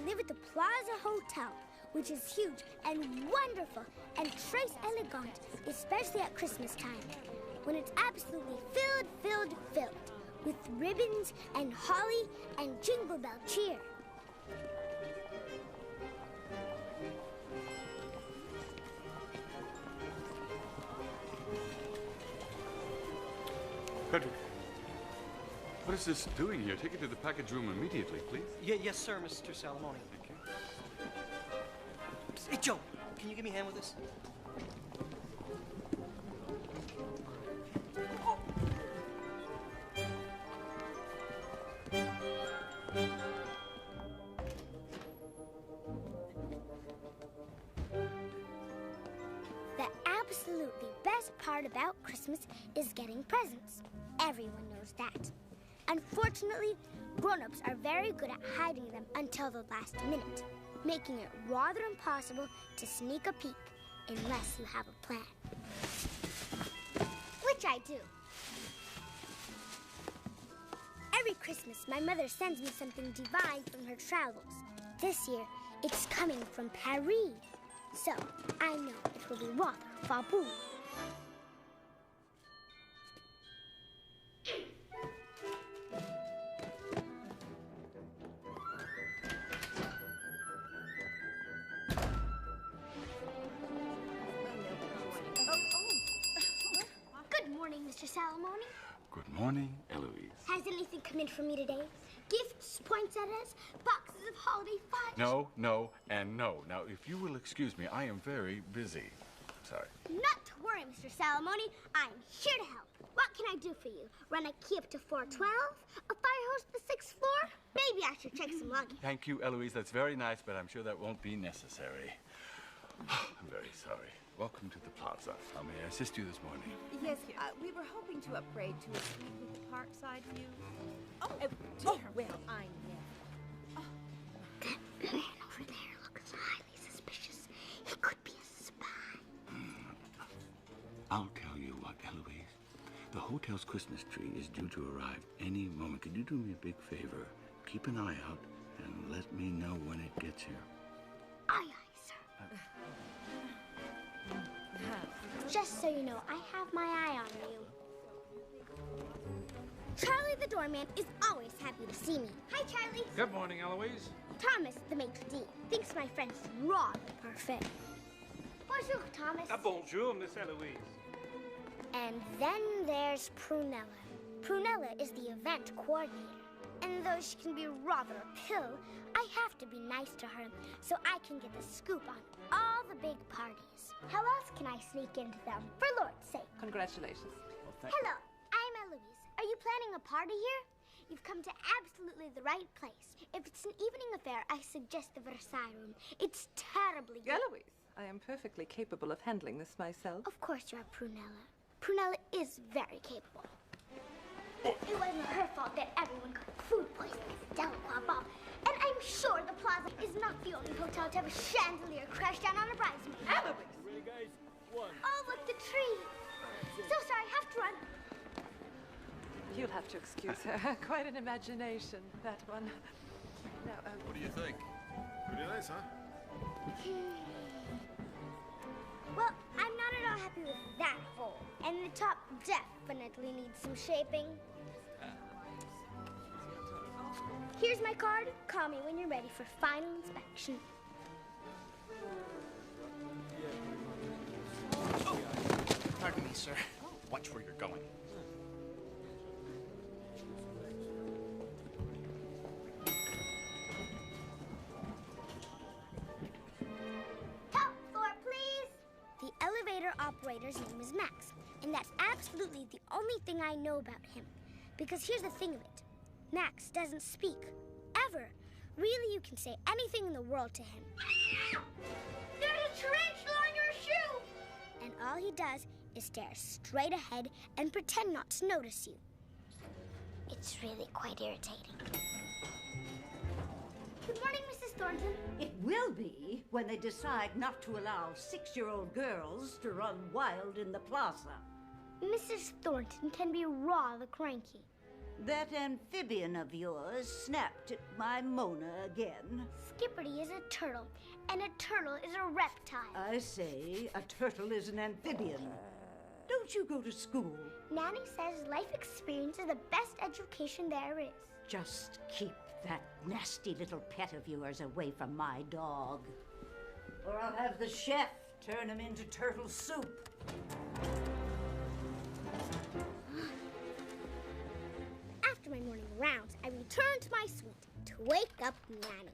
live at the Plaza Hotel, which is huge and wonderful and très elegant, especially at Christmas time, when it's absolutely filled with ribbons and holly and jingle bell cheer. Frederick, what is this doing here? Take it to the package room immediately, please. Yes, sir, Mr. Salamone. Thank you. Hey, Joe, can you give me a hand with this? The absolutely best part about Christmas is getting presents. Everyone knows that. Unfortunately, grown-ups are very good at hiding them until the last minute, making it rather impossible to sneak a peek unless you have a plan. Which I do. Every Christmas, my mother sends me something divine from her travels. This year, it's coming from Paris. So, I know it will be rather fabulous. Good morning, Mr. Salamone. Good morning, Eloise. Has anything come in for me today? Gifts, poinsettias, boxes of holiday fudge? No, no, and no. Now, if you will excuse me, I am very busy. Sorry. Not to worry, Mr. Salamone. I'm here to help. What can I do for you? Run a key up to floor 12? A fire hose to the 6th floor? Maybe I should check some luggage. Thank you, Eloise. That's very nice, but I'm sure that won't be necessary. I'm very sorry. Welcome to the Plaza. How may I assist you this morning? Yes, we were hoping to upgrade to a suite with the parkside view. Oh, well, I know. That man over there looks highly suspicious. He could be a spy. I'll tell you what, Eloise. The hotel's Christmas tree is due to arrive any moment. Could you do me a big favor? Keep an eye out and let me know when it gets here. Aye, aye, sir. Just so you know, I have my eye on you. Charlie the doorman is always happy to see me. Hi, Charlie. Good morning, Eloise. Thomas, the maitre d', thinks my French is rather perfect. Bonjour, Thomas. Bonjour, Miss Eloise. And then there's Prunella. Prunella is the event coordinator. And though she can be rather a pill, I have to be nice to her so I can get the scoop on all the big parties. How else can I sneak into them, for Lord's sake? Congratulations. Hello, I'm Eloise. Are you planning a party here? You've come to absolutely the right place. If it's an evening affair, I suggest the Versailles room. It's terribly good. Eloise, I am perfectly capable of handling this myself. Of course you are, Prunella. Prunella is very capable. It wasn't her fault that everyone got food poisoning at Delacroix Ball. And I'm sure the Plaza is not the only hotel to have a chandelier crash down on a bridesmaid. Eloise! Ready, guys? One. Oh, look, the tree. So sorry, have to run. You'll have to excuse her. Quite an imagination, that one. Now, What do you think? Pretty nice, huh? Well, I'm not at all happy with that hole. And the top definitely needs some shaping. Here's my card. Call me when you're ready for final inspection. Pardon me, sir. Watch where you're going. Top floor, please. The elevator operator's name is Max, and that's absolutely the only thing I know about him. Because here's the thing of it. Max doesn't speak, ever. Really, you can say anything in the world to him. There's a tarantula on your shoe! And all he does is stare straight ahead and pretend not to notice you. It's really quite irritating. Good morning, Mrs. Thornton. It will be when they decide not to allow 6-year-old girls to run wild in the plaza. Mrs. Thornton can be rather cranky. That amphibian of yours snapped at my Mona again. Skipperty is a turtle, and a turtle is a reptile. I say a turtle is an amphibian. Don't you go to school? Nanny says life experience is the best education there is. Just keep that nasty little pet of yours away from my dog. Or I'll have the chef turn him into turtle soup. After my morning rounds, I return to my suite to wake up Nanny.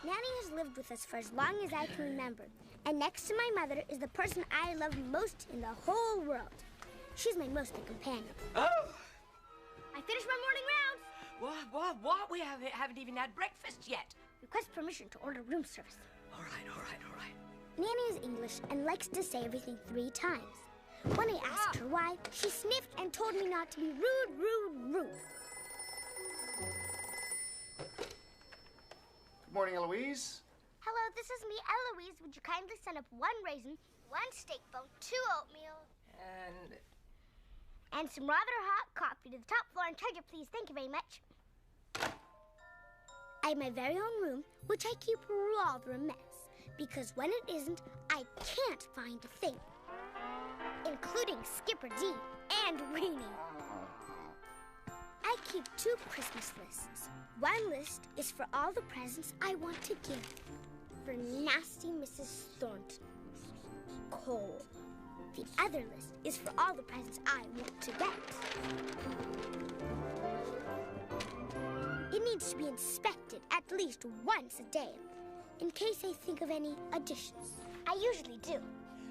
Nanny has lived with us for as long as I can remember, and next to my mother is the person I love most in the whole world. She's my mostly companion. Oh! I finished my morning rounds. What? We haven't even had breakfast yet. Request permission to order room service. All right. Nanny is English and likes to say everything 3 times. When I asked her why, she sniffed and told me not to be rude. Good morning, Eloise. Hello, this is me, Eloise. Would you kindly send up 1 raisin, 1 steak bone, 2 oatmeal, and some rather hot coffee to the top floor and charge it, please. Thank you very much. I have my very own room, which I keep rather a mess, because when it isn't, I can't find a thing, including Skipper D and Weenie. I keep 2 Christmas lists. One list is for all the presents I want to give for nasty Mrs. Thornton Cole. The other list is for all the presents I want to get. It needs to be inspected at least once a day, in case I think of any additions. I usually do.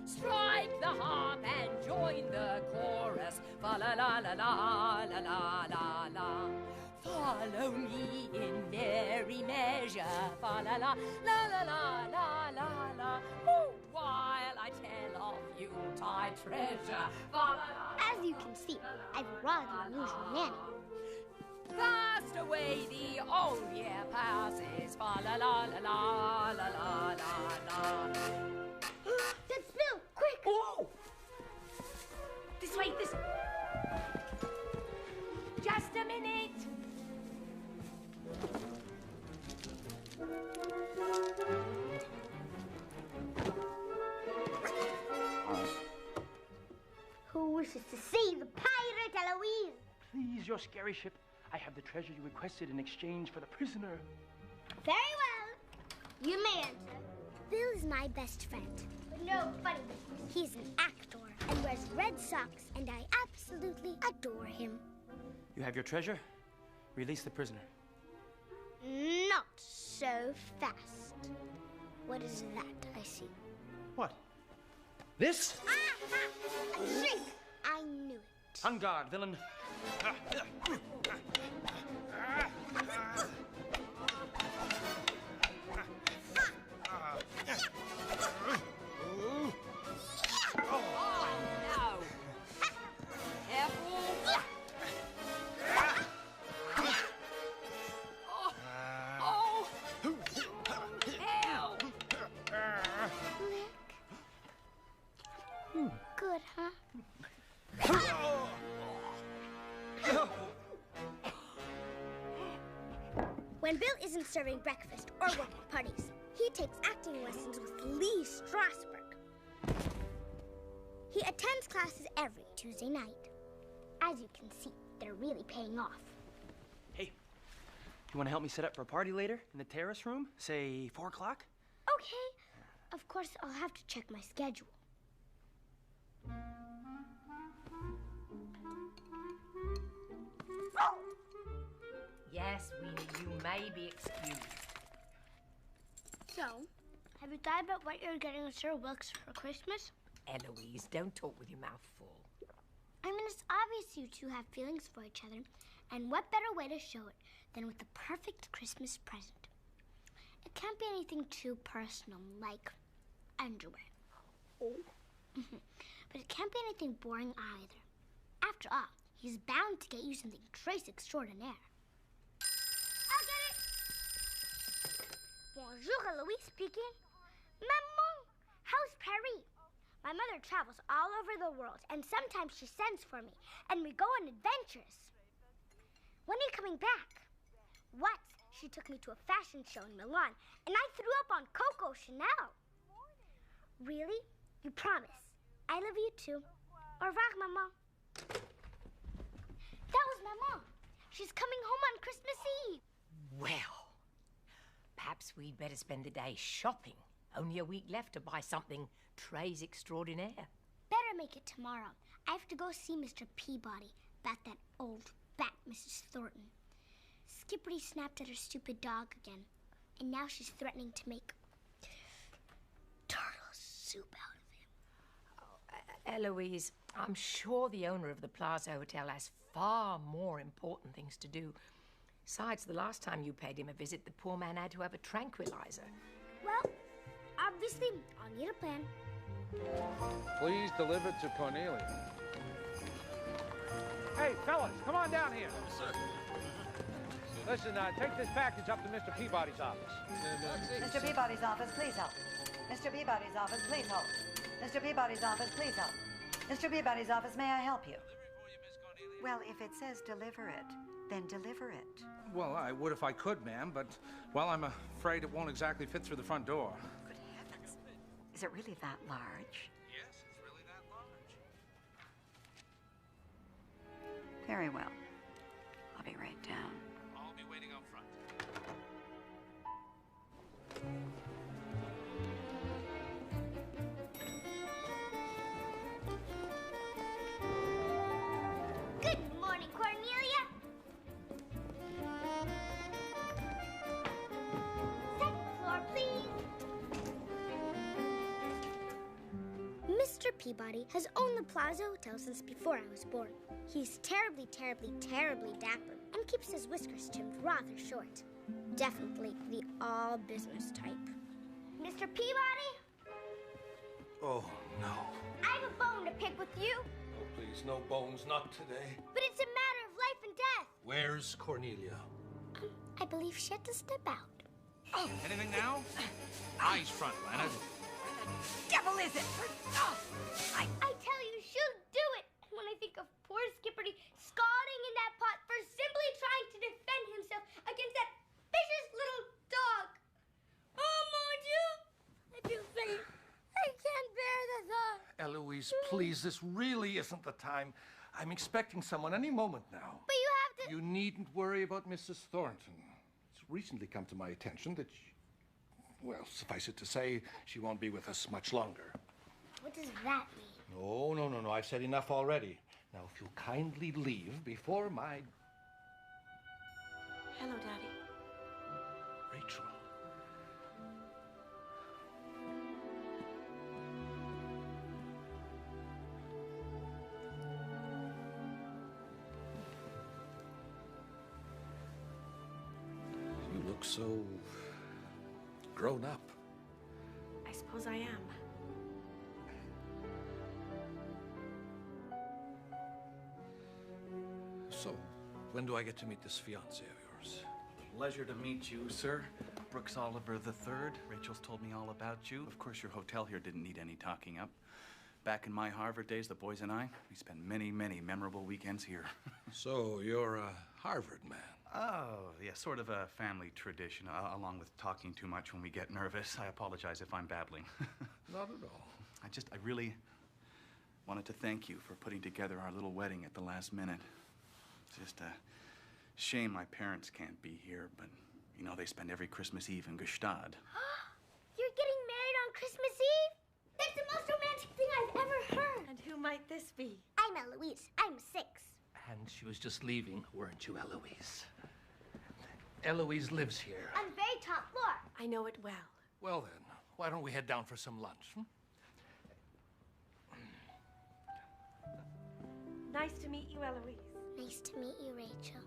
Strike the harp and join the chorus. Fa la la la la la la la la. Follow me in merry measure. Fa la la la la la la la la. Oh, while I tell of Yuletide treasure. Fa la la. As you can see, I've a rather unusual nanny. Fast away the old year passes. Fa la la la la la la la la. That's Bill! Quick! Oh! This way, this... Just a minute! Who wishes to see the pirate, Eloise? Please, your scary ship. I have the treasure you requested in exchange for the prisoner. Very well. You may enter. Bill is my best friend. But no funny business. He's an actor and wears red socks, and I absolutely adore him. You have your treasure? Release the prisoner. Not so fast. What is that I see? What? This? A shrink! I knew it. On guard, villain. Good, huh? When Bill isn't serving breakfast or working parties, he takes acting lessons with Lee Strasberg. He attends classes every Tuesday night. As you can see, they're really paying off. Hey, you want to help me set up for a party later in the terrace room? Say 4 o'clock? Okay. Of course, I'll have to check my schedule. Yes, Weenie, you may be excused. So, have you thought about what you're getting Sir Wilkes for Christmas? Eloise, don't talk with your mouth full. I mean, it's obvious you two have feelings for each other, and what better way to show it than with the perfect Christmas present? It can't be anything too personal, like underwear. Oh. But it can't be anything boring either. After all, he's bound to get you something très extraordinaire. I'll get it! Bonjour, Eloise speaking. Maman, how's Perry? My mother travels all over the world, and sometimes she sends for me, and we go on adventures. When are you coming back? Once, she took me to a fashion show in Milan, and I threw up on Coco Chanel. Really? You promise? I love you too. Au revoir, Maman. That was Maman. She's coming home on Christmas Eve. Well, perhaps we'd better spend the day shopping. Only a week left to buy something très extraordinaire. Better make it tomorrow. I have to go see Mr. Peabody about that old bat Mrs. Thornton. Skippery snapped at her stupid dog again, and now she's threatening to make turtle soup out of him. Eloise, I'm sure the owner of the Plaza Hotel has far more important things to do. Besides, the last time you paid him a visit, the poor man had to have a tranquilizer. Well, obviously, I'll need a plan. Please deliver to Cornelia. Hey, fellas, come on down here. Sir. Listen, take this package up to Mr. Peabody's office. Mr. Peabody's office, please help. Mr. Peabody's office, please help. Mr. Peabody's office, please help. Mr. Peabody's office, may I help you? Well, if it says deliver it, then deliver it. Well, I would if I could, ma'am, but, well, I'm afraid it won't exactly fit through the front door. Good heavens. Is it really that large? Yes, it's really that large. Very well. I'll be right down. I'll be waiting out front. Good morning, Cornelia. Second floor, please. Mr. Peabody has owned the Plaza Hotel since before I was born. He's terribly, terribly, terribly dapper and keeps his whiskers trimmed rather short. Definitely the all-business type. Mr. Peabody? Oh, no. I have a bone to pick with you, Oh, please, no bones, not today. but it's a matter of life and death. Where's Cornelia? I believe she had to step out. Anything now? Eyes front, Leonard. Devil is it? Oh, I tell you, she'll do it. When I think of poor Skipperty scalding in that pot for simply trying to defend himself against that vicious little dog. Oh, mon Dieu! I feel safe. I can't bear the thought. Eloise, please, this really isn't the time. I'm expecting someone any moment now. But you have to... You needn't worry about Mrs. Thornton. It's recently come to my attention that well, suffice it to say, she won't be with us much longer. What does that mean? No, no, no, no. I've said enough already. Now, if you'll kindly leave before my... Hello, Daddy. Rachel. You look so... grown up. I suppose I am. So, when do I get to meet this fiancé of yours? Pleasure to meet you, sir. Brooks Oliver III. Rachel's told me all about you. Of course, your hotel here didn't need any talking up. Back in my Harvard days, the boys and I, we spent many, many memorable weekends here. So, you're a Harvard man? Oh, yeah, sort of a family tradition, along with talking too much when we get nervous. I apologize if I'm babbling. Not at all. I really wanted to thank you for putting together our little wedding at the last minute. It's just a shame my parents can't be here, but, you know, they spend every Christmas Eve in Gstaad. You're getting married on Christmas Eve? That's the most romantic thing I've ever heard. And who might this be? I'm Eloise. I'm 6. And she was just leaving, weren't you, Eloise? Eloise lives here. On the very top floor. I know it well. Well then, why don't we head down for some lunch? Nice to meet you, Eloise. Nice to meet you, Rachel.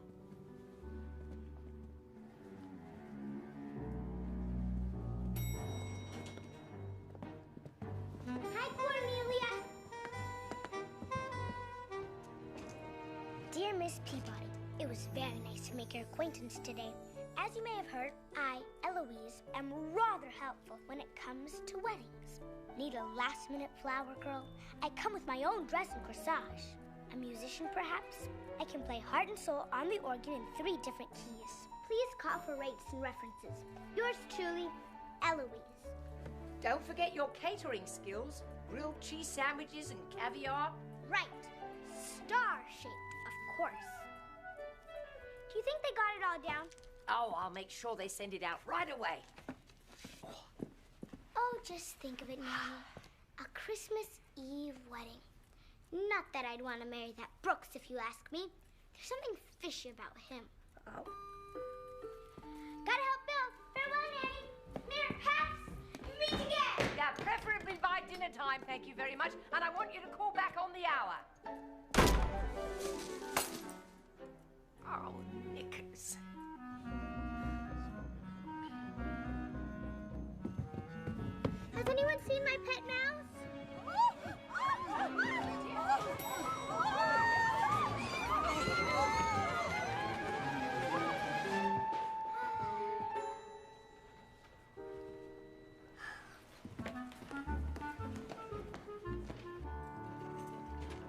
Hi, Cornelia. Dear Miss Peabody, it was very nice to make your acquaintance today. As you may have heard, I, Eloise, am rather helpful when it comes to weddings. Need a last-minute flower girl? I come with my own dress and corsage. A musician, perhaps? I can play heart and soul on the organ in 3 different keys. Please call for rates and references. Yours truly, Eloise. Don't forget your catering skills. Grilled cheese sandwiches and caviar. Right. Star-shaped, of course. Do you think they got it all down? Oh, I'll make sure they send it out right away. Oh, just think of it, Nanny. A Christmas Eve wedding. Not that I'd want to marry that Brooks, if you ask me. There's something fishy about him. Oh. Gotta help Bill. Farewell, Nanny. Mayor Paps, meet again. Yeah, preferably by dinner time, thank you very much. And I want you to call back on the hour. Oh, knickers. Has anyone seen my pet mouse?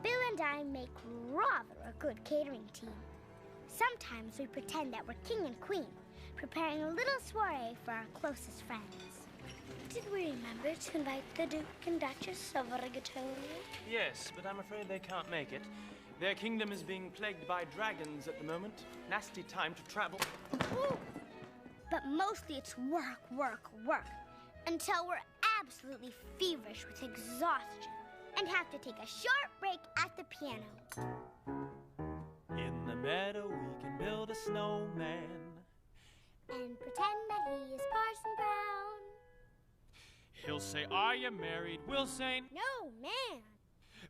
Bill and I make rather a good catering team. Sometimes we pretend that we're king and queen, preparing a little soiree for our closest friends. Did we remember to invite the Duke and Duchess of Rigatoni? Yes, but I'm afraid they can't make it. Their kingdom is being plagued by dragons at the moment. Nasty time to travel. Ooh. But mostly it's work, work, work, until we're absolutely feverish with exhaustion and have to take a short break at the piano. In the meadow we can build a snowman and pretend that he is Parson Brown. He'll say, "Are you married?" We'll say, "No, man."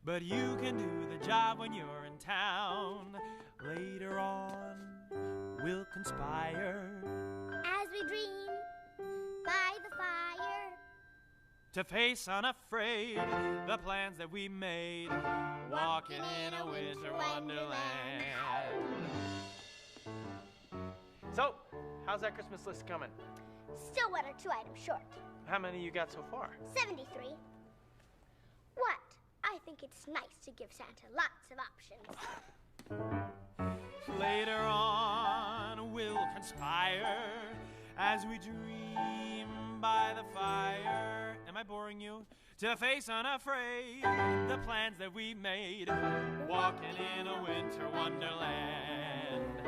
But you can do the job when you're in town. Later on, we'll conspire as we dream by the fire to face unafraid the plans that we made, walking in a winter wonderland. So, how's that Christmas list coming? Still 1 or 2 items short. How many you got so far? 73. What? I think it's nice to give Santa lots of options. Later on, we'll conspire as we dream by the fire. Am I boring you? To face unafraid the plans that we made, walking in a winter wonderland.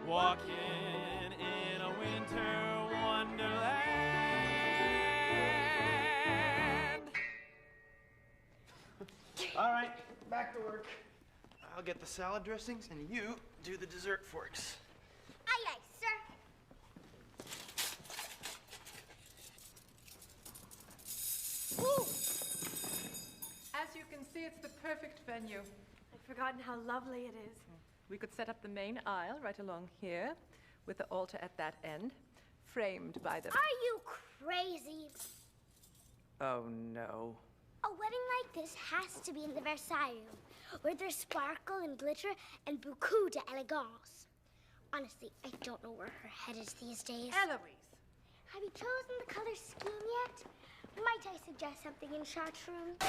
Walking in a winter wonderland. All right, back to work. I'll get the salad dressings and you do the dessert forks. Aye, aye, sir. Ooh. As you can see, it's the perfect venue. I've forgotten how lovely it is. We could set up the main aisle right along here, with the altar at that end, framed by the... Are you crazy? Oh, no. A wedding like this has to be in the Versailles room, where there's sparkle and glitter and beaucoup d'elegance. Honestly, I don't know where her head is these days. Eloise! Have you chosen the color scheme yet? Might I suggest something in chartreuse?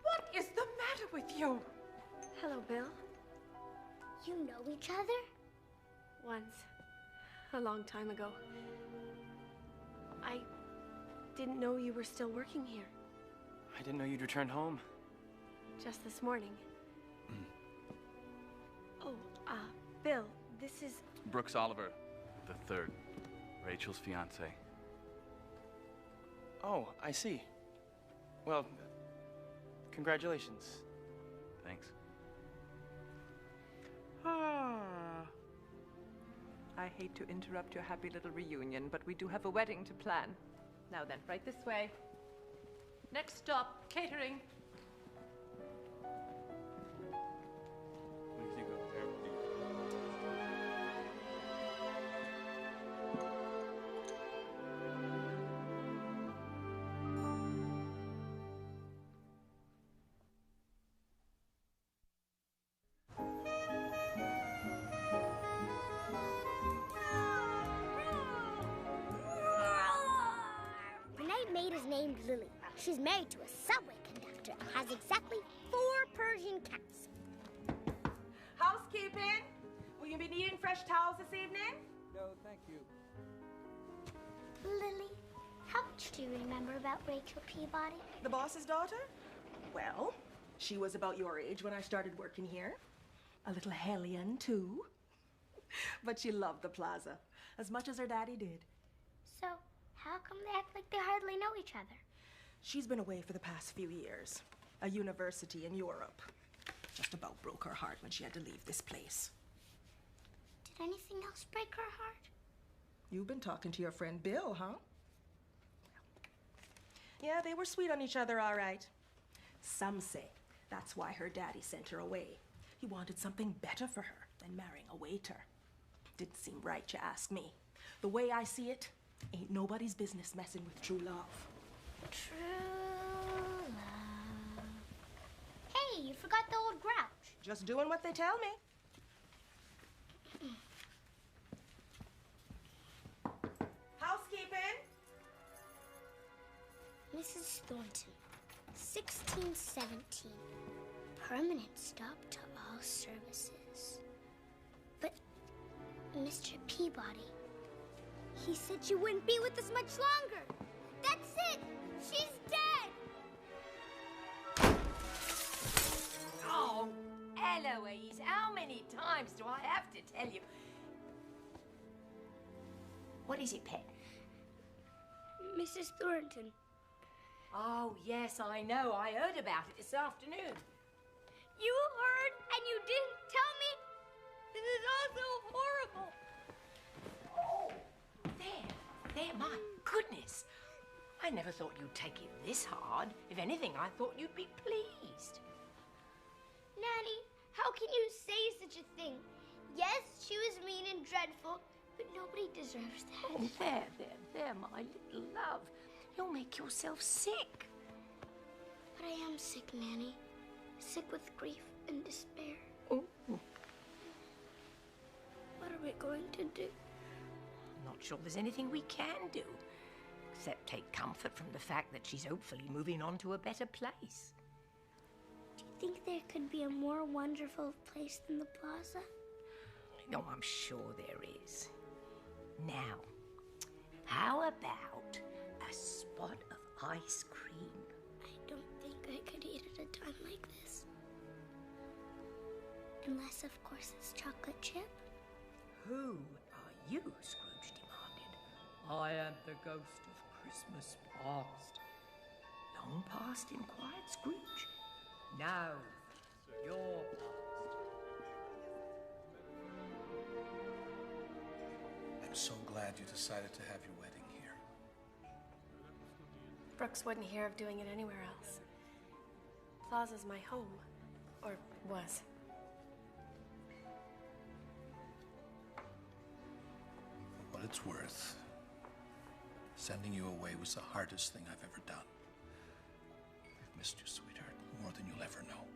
What is the matter with you? Hello, Bill. You know each other? Once. A long time ago. I didn't know you were still working here. I didn't know you'd returned home. Just this morning. Oh, Bill, this is... Brooks Oliver, the third. Rachel's fiance. Oh, I see. Well, congratulations. Thanks. I hate to interrupt your happy little reunion, but we do have a wedding to plan. Now then, right this way. Next stop, catering. named Lily. She's married to a subway conductor and has exactly 4 Persian cats. Housekeeping? Will you be needing fresh towels this evening? No, thank you. Lily, how much do you remember about Rachel Peabody? The boss's daughter? Well, she was about your age when I started working here. A little hellion, too. But she loved the plaza as much as her daddy did. So, how come they act like they hardly know each other? She's been away for the past few years. A university in Europe. Just about broke her heart when she had to leave this place. Did anything else break her heart? You've been talking to your friend Bill, huh? Yeah, they were sweet on each other, all right. Some say that's why her daddy sent her away. He wanted something better for her than marrying a waiter. Didn't seem right, you ask me. The way I see it, ain't nobody's business messing with true love. True love. Hey, you forgot the old grouch. Just doing what they tell me. Housekeeping? Mrs. Thornton, 1617. Permanent stop to all services. But Mr. Peabody, he said she wouldn't be with us much longer. That's it! She's dead! Oh, Eloise, how many times do I have to tell you? What is it, pet? Mrs. Thornton. Oh, yes, I know. I heard about it this afternoon. You heard and you didn't tell me? This is all so horrible. Oh, there, my goodness. I never thought you'd take it this hard. If anything, I thought you'd be pleased. Nanny, how can you say such a thing? Yes, she was mean and dreadful, but nobody deserves that. Oh, there, my little love. You'll make yourself sick. But I am sick, Nanny. Sick with grief and despair. Oh. What are we going to do? I'm not sure there's anything we can do, except take comfort from the fact that she's hopefully moving on to a better place. Do you think there could be a more wonderful place than the plaza? No, I'm sure there is. Now, how about a spot of ice cream? I don't think I could eat at a time like this. Unless, of course, it's chocolate chip. Who are you? Scrooge demanded. I am the ghost of Christmas past. Long past, inquired Scrooge. Now, your past. I'm so glad you decided to have your wedding here. Brooks wouldn't hear of doing it anywhere else. Plaza's my home. Or was. For what it's worth, sending you away was the hardest thing I've ever done. I've missed you, sweetheart, more than you'll ever know.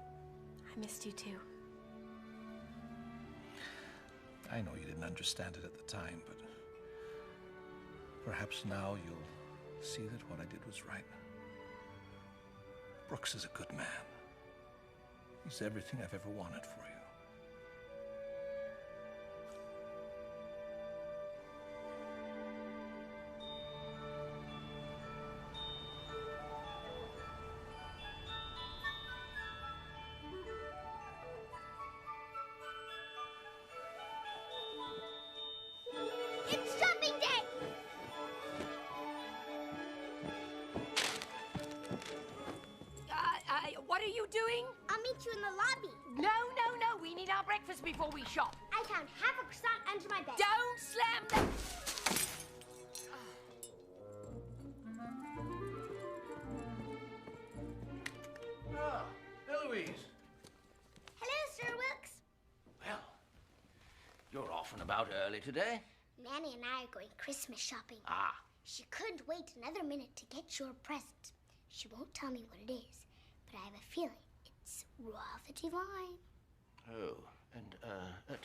I missed you too. I know you didn't understand it at the time, but perhaps now you'll see that what I did was right. Brooks is a good man. He's everything I've ever wanted for you. It's shopping day! What are you doing? I'll meet you in the lobby. No. We need our breakfast before we shop. I found half a croissant under my bed. Don't slam the... Ah, Eloise. Hello, Sir Wilkes. Well, you're off and about early today. Nanny and I are going Christmas shopping. Ah. She couldn't wait another minute to get your present. She won't tell me what it is, but I have a feeling it's rather divine. Oh, and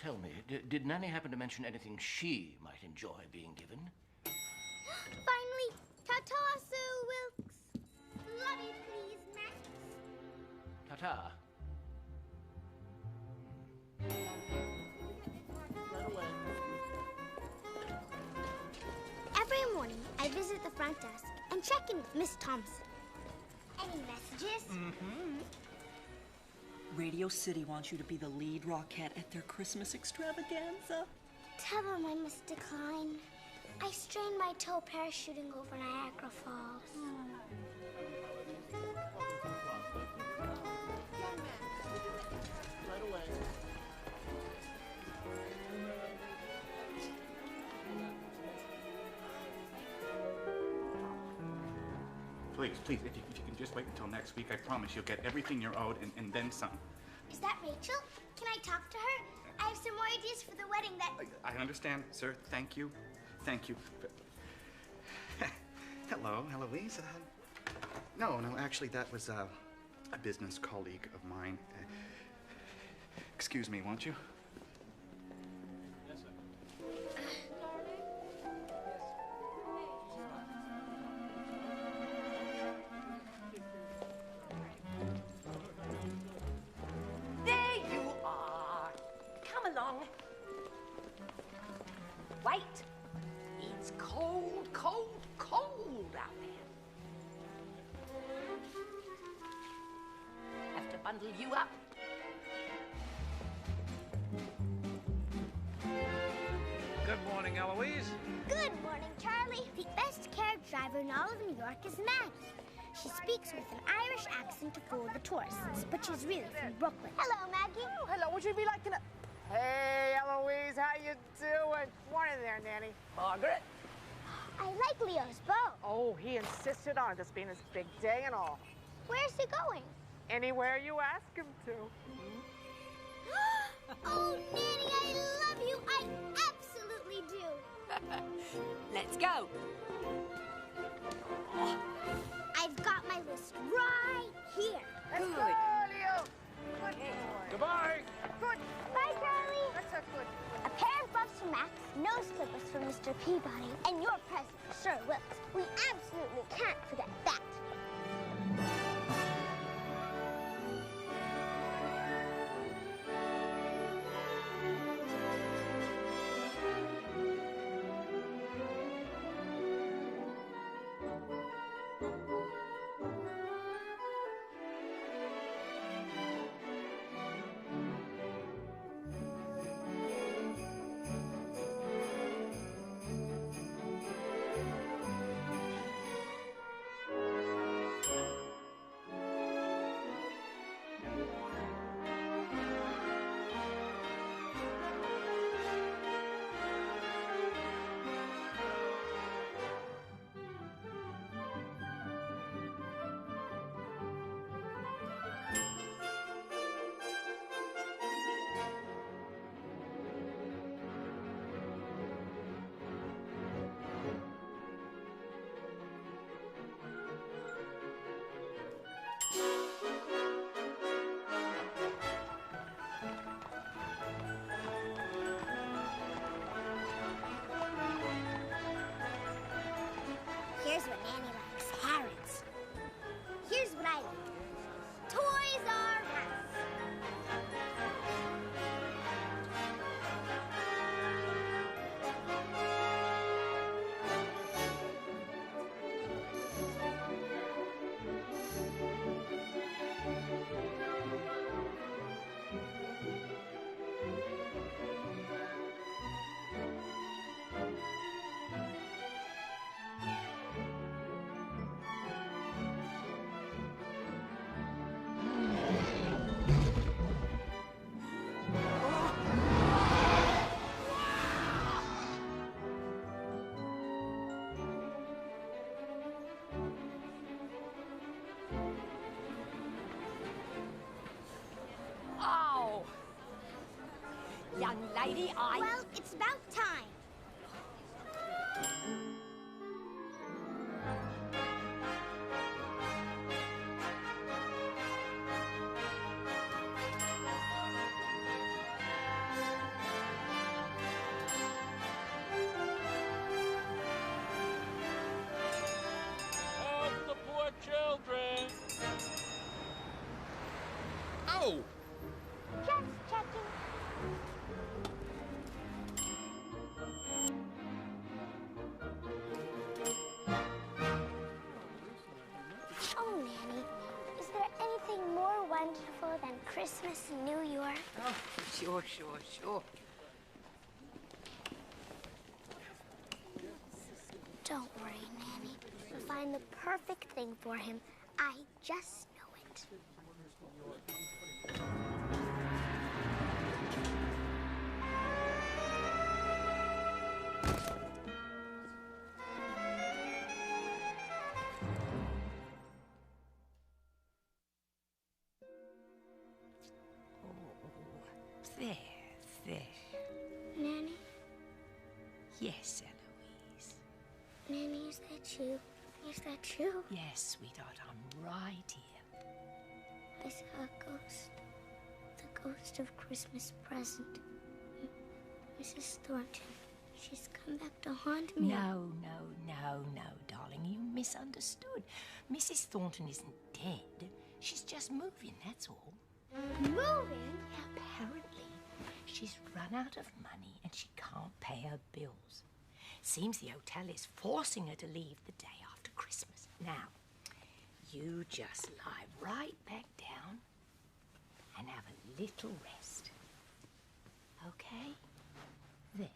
tell me, did Nanny happen to mention anything she might enjoy being given? Finally, ta-ta, Sue Wilkes. Love you, please, Max. Ta-ta. Every morning, I visit the front desk and check in with Miss Thompson. Any messages? Mm-hmm. Radio City wants you to be the lead rockette at their Christmas extravaganza. Tell them I must decline. I strained my toe parachuting over Niagara Falls. Right away. Please, please, if you can just wait until next week, I promise you'll get everything you're owed and then some. Is that Rachel? Can I talk to her? I have some more ideas for the wedding that... I understand, sir. Thank you. Thank you. Hello, Eloise. No, actually, that was a business colleague of mine. Excuse me, won't you? Yes, sir. There you are. Come along. Wait. It's cold, cold, cold out there. Have to bundle you up. Good morning, Eloise. Good morning, Charlie. The best carriage driver in all of New York is Maggie. She speaks with an Irish accent to fool the tourists, but she's really from Brooklyn. Hello, Maggie. Oh, hello. Would you be like in a... Hey, Eloise, how you doing? Morning there, Nanny. Margaret. I like Leo's bow. Oh, he insisted on this being his big day and all. Where's he going? Anywhere you ask him to. Oh, Nanny, I love you. I absolutely do. Let's go. I've got my list right here. Let's go, Leo. Good boy. Goodbye. Good. Bye, Charlie. That's a good. A pair of gloves for Max, nose clippers for Mr. Peabody, and your present for Sir Wilkes. We absolutely can't forget that. Here's what Nanny likes, Harrods. Here's what I like, Toys R Us. Oh! Young lady, Well, it's about time. No! Just checking. Oh, Nanny, is there anything more wonderful than Christmas in New York? Oh, sure. Don't worry, Nanny. We'll find the perfect thing for him. I just know it. There. Nanny? Yes, Eloise. Nanny, is that you? Is that you? Yes, sweetheart, I'm right here. I saw a ghost. The ghost of Christmas present. Mrs. Thornton. She's come back to haunt me. No, darling. You misunderstood. Mrs. Thornton isn't dead. She's just moving, that's all. Moving? Apparently, she's run out of money and she can't pay her bills. Seems the hotel is forcing her to leave the day after Christmas. Now, you just lie right back down and have a little rest. Okay? There.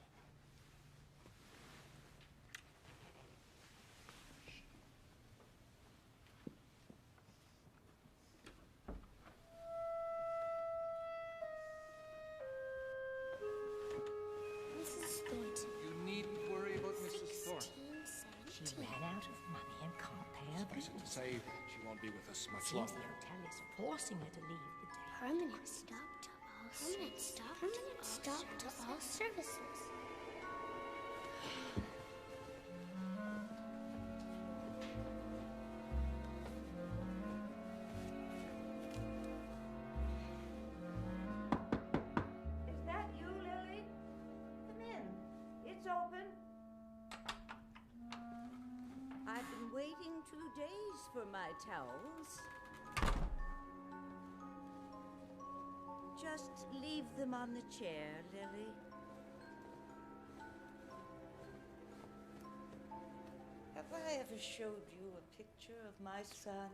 Mrs. Thornton. You needn't worry about Mrs. Thornton. She ran out of money and can't pay her bills. Suffice it to say, she won't be with us much Seems longer. the hotel is forcing her to leave the day. Permanent stop to all services. Is that you, Lily? Come in. It's open. I've been waiting 2 days for my towels. Just leave them on the chair, Lily. Have I ever showed you a picture of my son?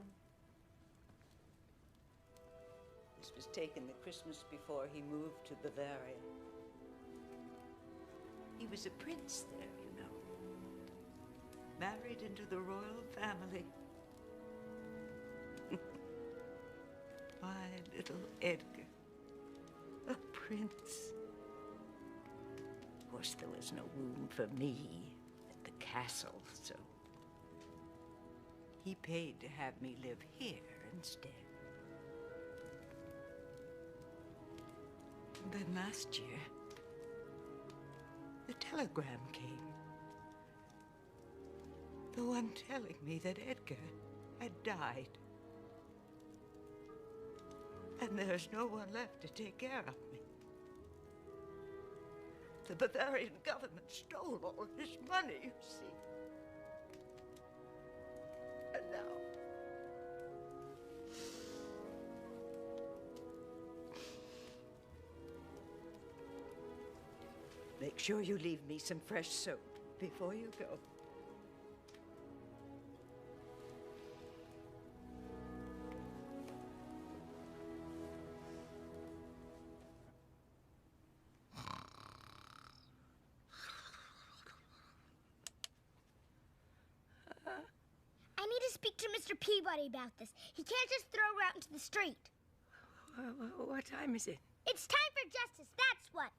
This was taken the Christmas before he moved to Bavaria. He was a prince there, you know. Married into the royal family. My little Edgar. A prince. Of course, there was no room for me at the castle, so he paid to have me live here instead. And then last year, the telegram came. The one telling me that Edgar had died. And there's no one left to take care of me. The Bavarian government stole all his money, you see. And now... Make sure you leave me some fresh soap before you go. I need to speak to Mr. Peabody about this. He can't just throw her out into the street. What time is it? It's time for justice, that's what.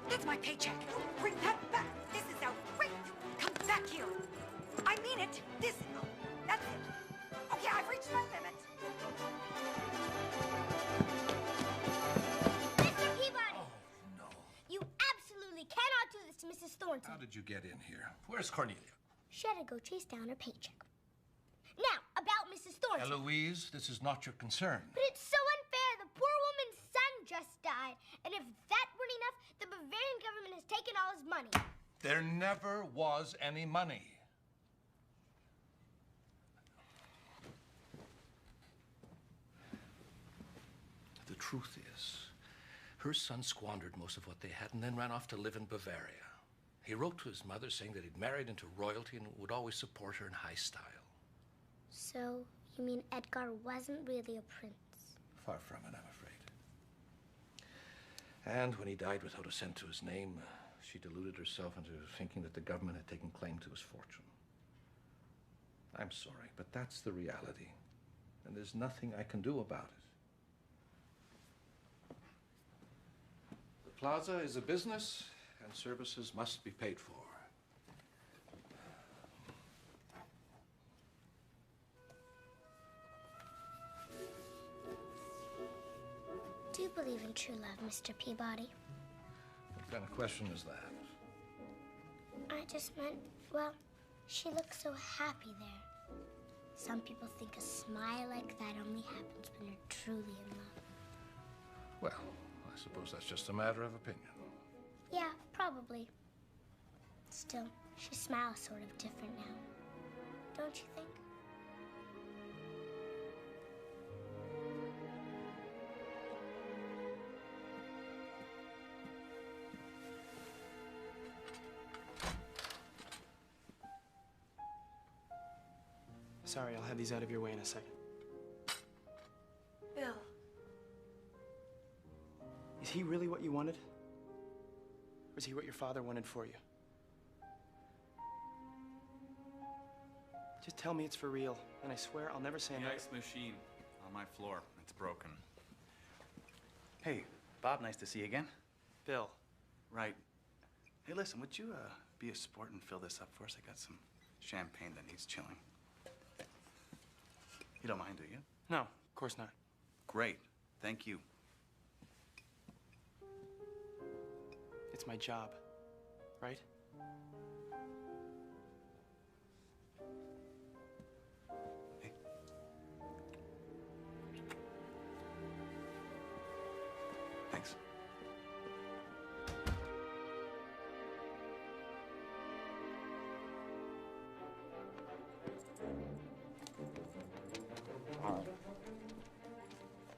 That's my paycheck. Bring that back. This is outrageous. Come back here. I mean it. That's it. Okay, I've reached my limit. Mr. Peabody! Oh, no. You absolutely cannot do this to Mrs. Thornton. How did you get in here? Where's Cornelia? She had to go chase down her paycheck. Now, choice. Eloise, this is not your concern. But it's so unfair. The poor woman's son just died. And if that weren't enough, the Bavarian government has taken all his money. There never was any money. The truth is, her son squandered most of what they had and then ran off to live in Bavaria. He wrote to his mother saying that he'd married into royalty and would always support her in high style. So, you mean Edgar wasn't really a prince? Far from it, I'm afraid. And when he died without a cent to his name, she deluded herself into thinking that the government had taken claim to his fortune. I'm sorry, but that's the reality. And there's nothing I can do about it. The plaza is a business, and services must be paid for. Do you believe in true love, Mr. Peabody? What kind of question is that? I just meant, well, she looks so happy there. Some people think a smile like that only happens when you're truly in love. Well, I suppose that's just a matter of opinion. Yeah, probably. Still, she smiles sort of different now. Don't you think? Sorry, I'll have these out of your way in a second. Bill. Is he really what you wanted? Or is he what your father wanted for you? Just tell me it's for real, and I swear I'll never say The another. ice machine on my floor. It's broken. Hey, Bob, nice to see you again. Bill. Right. Hey, listen, would you be a sport and fill this up for us? I got some champagne that needs chilling. You don't mind, do you? No, of course not. Great. Thank you. It's my job, right? Hey. Thanks.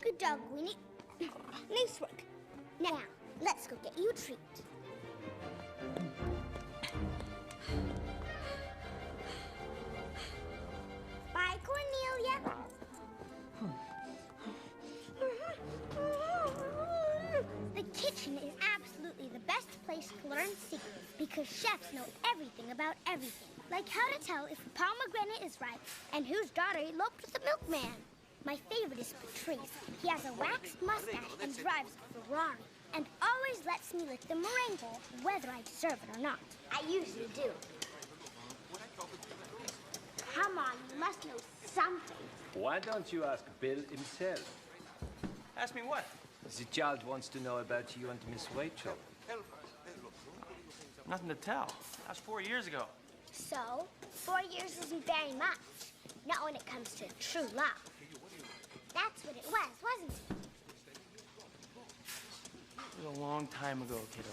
Good dog, Winnie. Nice work. Now, let's go get you a treat. Bye, Cornelia. The kitchen is absolutely the best place to learn secrets because chefs know everything about everything. Like how to tell if a pomegranate is ripe and whose daughter eloped with the milkman. My favorite is Patrice. He has a waxed mustache and drives a Ferrari and always lets me lick the meringue bowl, whether I deserve it or not. I usually do. Come on, you must know something. Why don't you ask Bill himself? Ask me what? The child wants to know about you and Miss Rachel. Nothing to tell. That was 4 years ago. So, 4 years isn't very much. Not when it comes to true love. That's what it was, wasn't it? It was a long time ago, kiddo.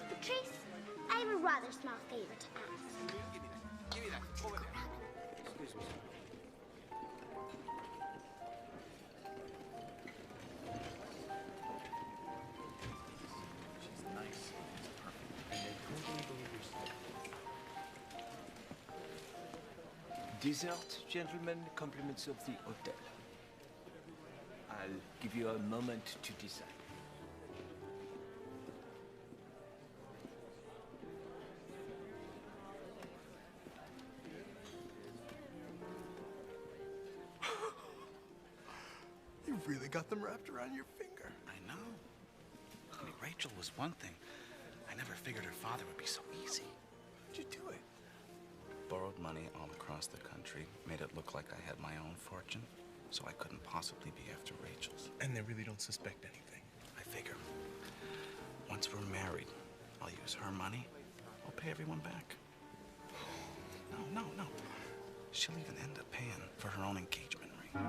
Patrice, I have a rather small favor to ask. Give me that. Over there. Excuse me. She's nice. Perfect. And they totally believe your story. Dessert, gentlemen, compliments of the hotel. I'll give you a moment to decide. You really got them wrapped around your finger. I know. I mean, Rachel was one thing. I never figured her father would be so easy. How'd you do it? Borrowed money all across the country, made it look like I had my own fortune. so I couldn't possibly be after Rachel's. And they really don't suspect anything. I figure once we're married, I'll use her money. I'll pay everyone back. No. She'll even end up paying for her own engagement ring.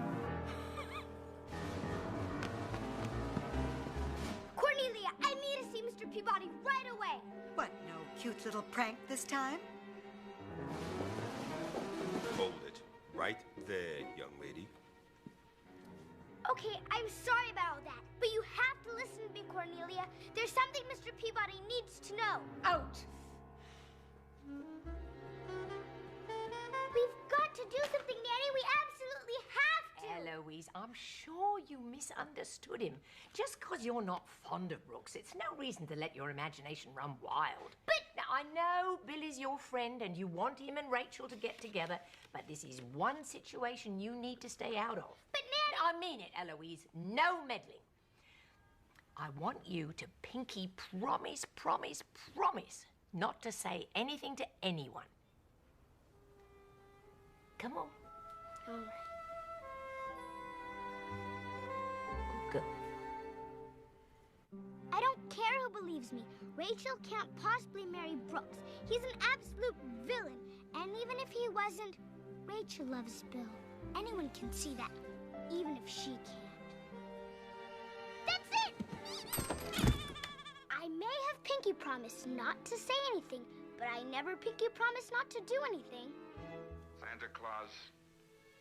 Cornelia, I need to see Mr. Peabody right away. What, no cute little prank this time? Hold it. Right there, young lady. Okay, I'm sorry about all that, but you have to listen to me, Cornelia. There's something Mr. Peabody needs to know. Out! We've got to do something, Nanny. We absolutely have to. Eloise, I'm sure you misunderstood him. Just because you're not fond of Brooks, it's no reason to let your imagination run wild. But... Now, I know Billy's your friend and you want him and Rachel to get together, but this is one situation you need to stay out of. But, Nanny... I mean it, Eloise. No meddling. I want you to pinky promise not to say anything to anyone. Come on. All right. Good. I don't care who believes me. Rachel can't possibly marry Brooks. He's an absolute villain. And even if he wasn't, Rachel loves Bill. Anyone can see that, even if she can't. That's it! I may have pinky promised not to say anything, but I never pinky promised not to do anything. Santa Claus,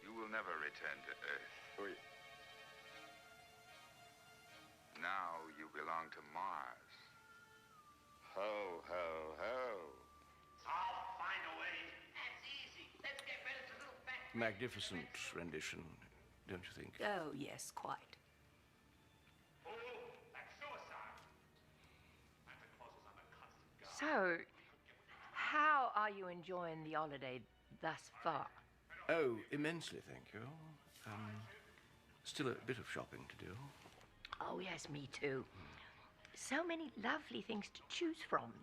you will never return to Earth. Now you belong to Mars. Ho, ho, ho. I'll find a way. That's easy. Let's get rid of the little fat... Magnificent rendition, don't you think? Oh, yes, quite. Oh, that's suicide. Santa Claus is on a constant guard. So, how are you enjoying the holiday thus far? Oh, immensely, thank you. Still a bit of shopping to do. Oh, yes, me too. So many lovely things to choose from.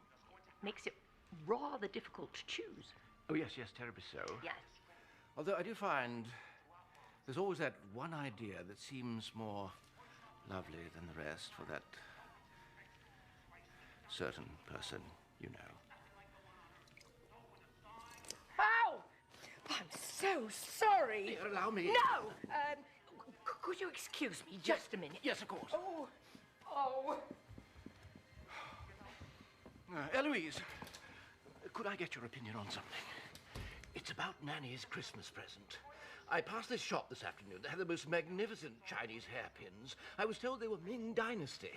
Makes it rather difficult to choose. Oh, yes, terribly so. Yes. Although I do find there's always that one idea that seems more lovely than the rest for that certain person, you know. Ow! I'm so sorry. Allow me. No! Could you excuse me just a minute? Yes, of course. Oh. Eloise, could I get your opinion on something? It's about Nanny's Christmas present. I passed this shop this afternoon. They had the most magnificent Chinese hairpins. I was told they were Ming Dynasty.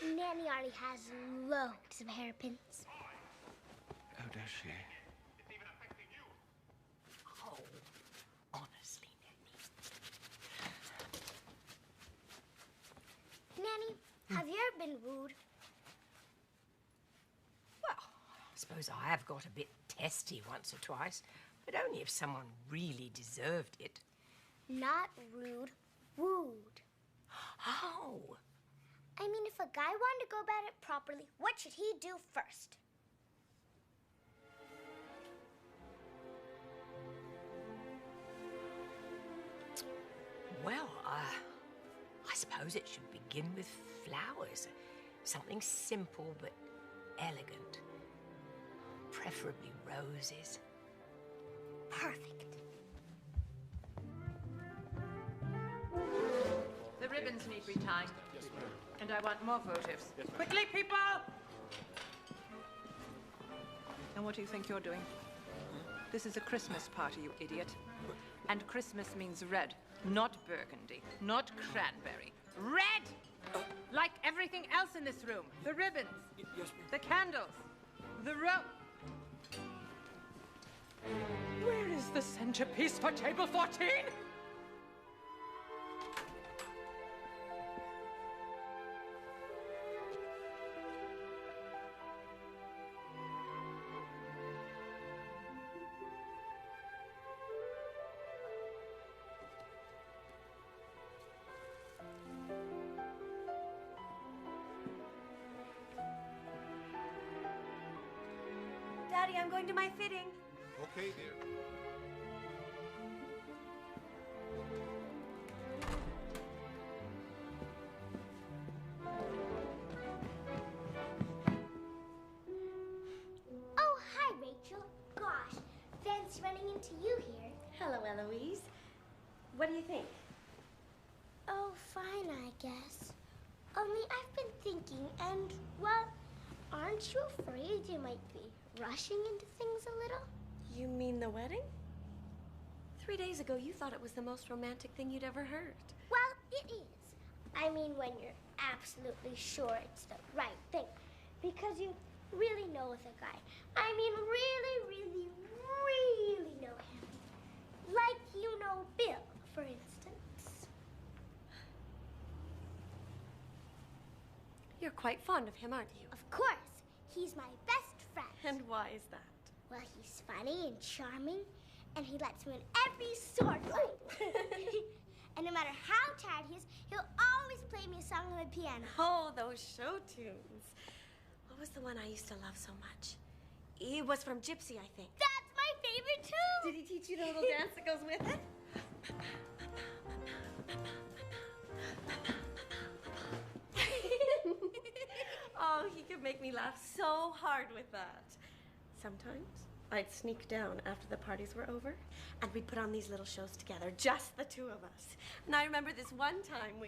Nanny already has loads of hairpins. Oh, does she? Oh, honestly, Nanny, have you ever been wooed? Well, I suppose I have got a bit testy once or twice, but only if someone really deserved it. Not rude, wooed. Oh. I mean, if a guy wanted to go about it properly, what should he do first? Well, I suppose it should begin with flowers. Something simple but elegant. Preferably roses. Perfect. The ribbons need retying. Yes, ma'am. And I want more votives. Yes, quickly, people! And what do you think you're doing? This is a Christmas party, you idiot. And Christmas means red, not burgundy, not cranberry. Red! Like everything else in this room. The ribbons, the candles, the rope. Where is the centerpiece for table 14? Daddy, I'm going to my fitting. Okay, dear. gosh, fancy running into you here. Hello, Eloise. What do you think? Oh, fine, I guess. Only I've been thinking, and, well, aren't you afraid you might be rushing into things a little? You mean the wedding? 3 days ago, you thought it was the most romantic thing you'd ever heard. Well, it is. I mean, when you're absolutely sure it's the right thing. Because you really know with a guy. I mean, really know him. Like you know Bill, for instance. You're quite fond of him, aren't you? Of course. He's my best friend. And why is that? Well, he's funny and charming, and he lets me in every sword fight. And no matter how tired he is, he'll always play me a song on the piano. Oh, those show tunes. What was the one I used to love so much? It was from Gypsy, I think. That's my favorite too! Did he teach you the little dance that goes with it? Oh, he could make me laugh so hard with that. Sometimes I'd sneak down after the parties were over, and we'd put on these little shows together, just the two of us. And I remember this one time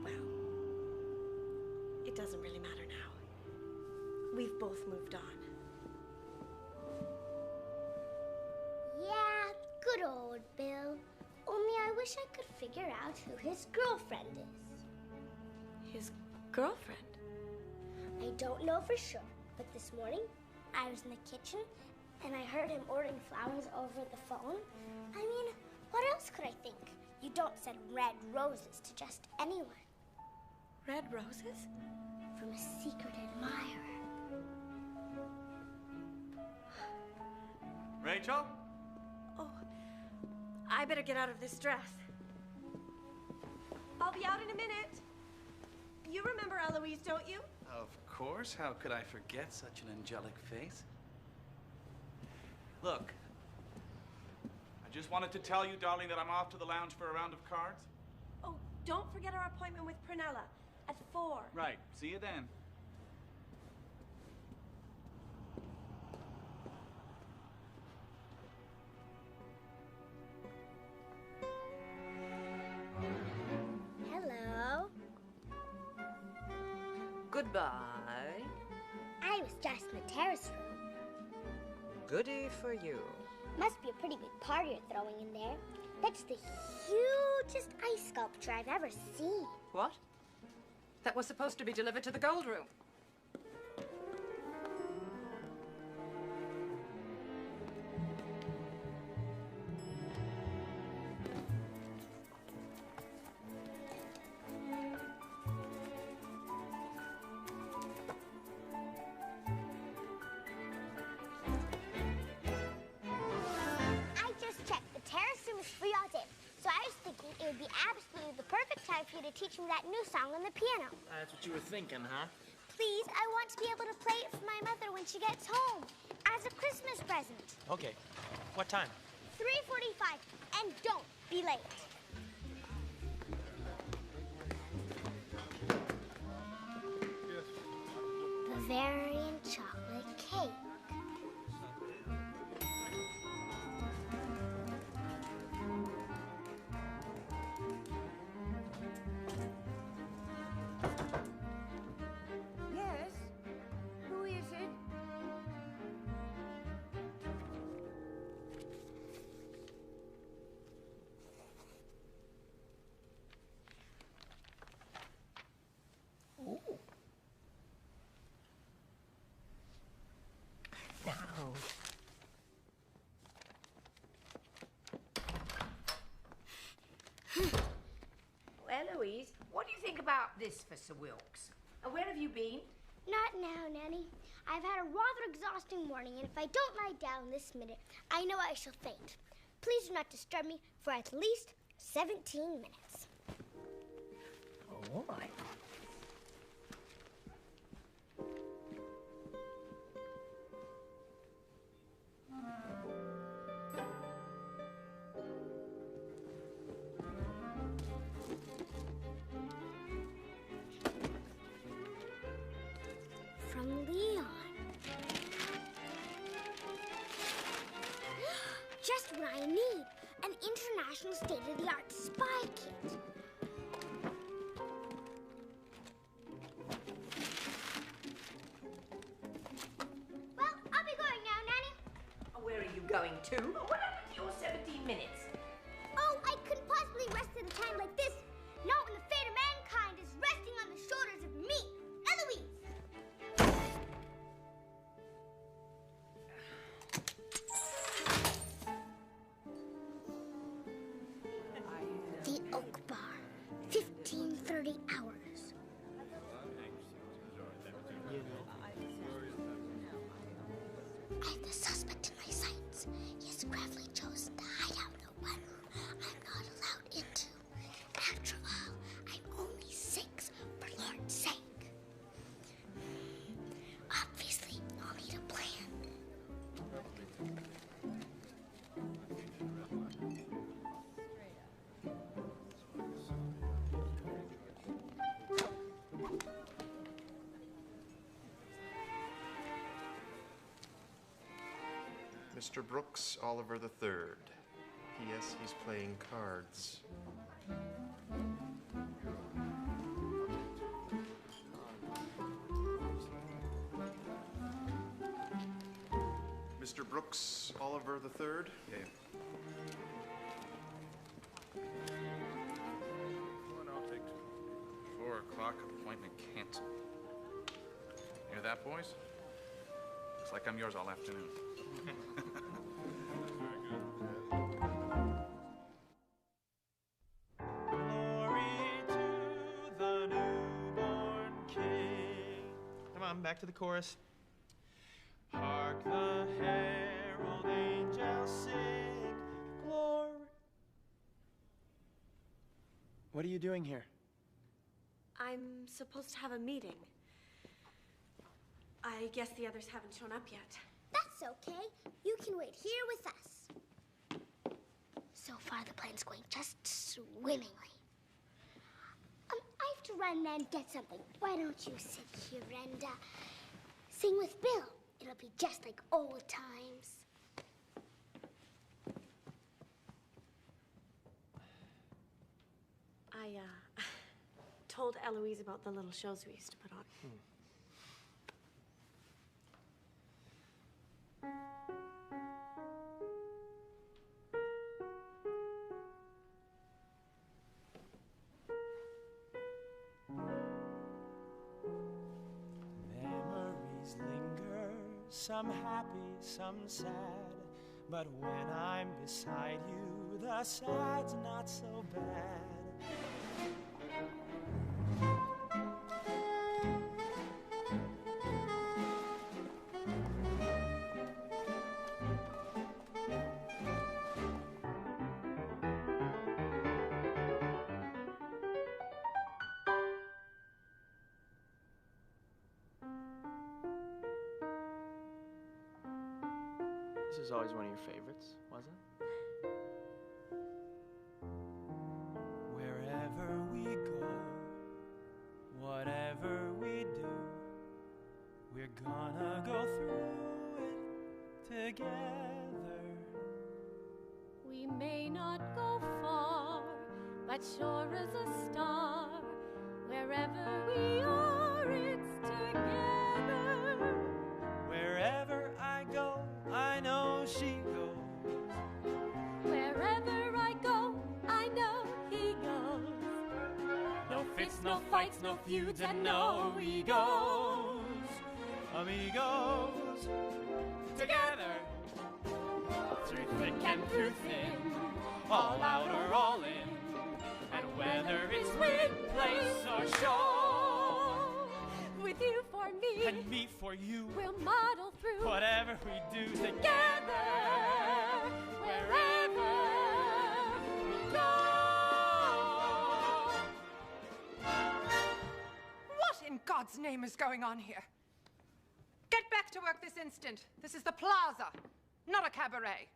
well, it doesn't really matter now. We've both moved on. Yeah, good old Bill. Only I wish I could figure out who his girlfriend is. His girlfriend? I don't know for sure, but this morning I was in the kitchen and I heard him ordering flowers over the phone. I mean, what else could I think? You don't send red roses to just anyone. Red roses? From a secret admirer. Rachel? Oh, I better get out of this dress. I'll be out in a minute. You remember Eloise, don't you? Of course. How could I forget such an angelic face? Look, I just wanted to tell you, darling, that I'm off to the lounge for a round of cards. Oh, don't forget our appointment with Prunella at 4. Right. See you then. Hello. Goodbye. I was just in the terrace room. Goody for you. Must be a pretty big party you're throwing in there. That's the hugest ice sculpture I've ever seen. What? That was supposed to be delivered to the gold room. For you to teach me that new song on the piano. That's what you were thinking, huh? Please, I want to be able to play it for my mother when she gets home, as a Christmas present. Okay. What time? 3:45, and don't be late. Bavarian chocolate cake. Eloise, what do you think about this for Sir Wilkes? Where have you been? Not now, Nanny. I've had a rather exhausting morning, and if I don't lie down this minute, I know I shall faint. Please do not disturb me for at least 17 minutes. Oh, all right. From Lee state-of-the-art spy kit. Well, I'll be going now, Nanny. Where are you going to? What happened to your 17 minutes? Oh, I couldn't possibly rest at a time like this. Not when the fate of mankind is resting on the shoulders of me, Eloise. The Oak Bar, 15:30 hours. I have the suspect in my sights. He has craftily chosen to hide out in a one room I'm not allowed into. After all, I'm only 6, for Lord's sake. Obviously, I'll need a plan. Mr. Brooks, Oliver III. P.S. He's playing cards. Mr. Brooks, Oliver III. Yeah. One, I'll take 4 o'clock appointment canceled. Hear that, boys? Looks like I'm yours all afternoon. Glory to the newborn King. Come on, back to the chorus. Hark the herald angels sing, glory. What are you doing here? I'm supposed to have a meeting. I guess the others haven't shown up yet. That's okay. You can wait here with us. So far, the plan's going just swimmingly. I have to run and get something. Why don't you sit here and sing with Bill? It'll be just like old times. I told Eloise about the little shows we used to put on. Memories linger, some happy, some sad. But when I'm beside you, the sad's not so bad. This is always one of your favorites, wasn't it? Wherever we go, whatever we do, we're gonna go through it together. We may not go far, but sure as a star, wherever we are, it's together. Wherever I go, I know she goes. Wherever I go, I know he goes. No fits, no fights, no feuds, and no egos. Amigos, together, through thick and through thin, all out or all in, and whether it's wind, place, or shore, with you for me, and me for you, we'll model through whatever we do together, wherever we go. What in God's name is going on here? Get back to work this instant. This is the plaza, not a cabaret.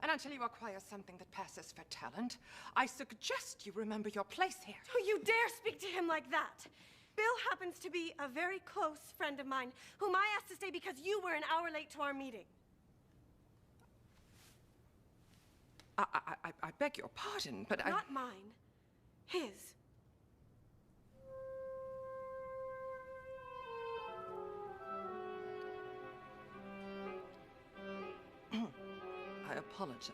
And until you acquire something that passes for talent, I suggest you remember your place here. Don't you dare speak to him like that. Bill happens to be a very close friend of mine, whom I asked to stay because you were an hour late to our meeting. I beg your pardon, but I... Not mine. His. I apologize.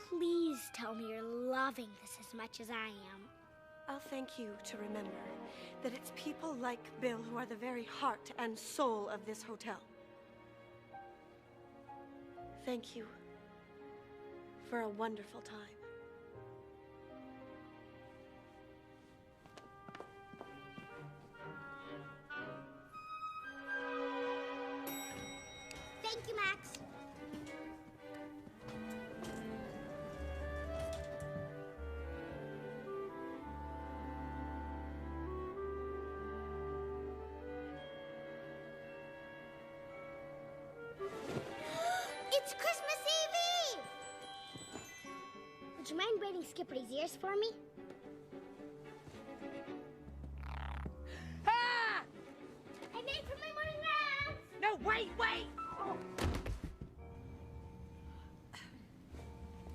Please tell me you're loving this as much as I am. I'll thank you to remember that it's people like Bill who are the very heart and soul of this hotel. Thank you for a wonderful time. Thank you, Max. It's Christmas Eve! Would you mind braiding Skippery's ears for me? Ah! I made for my morning rounds! No, wait!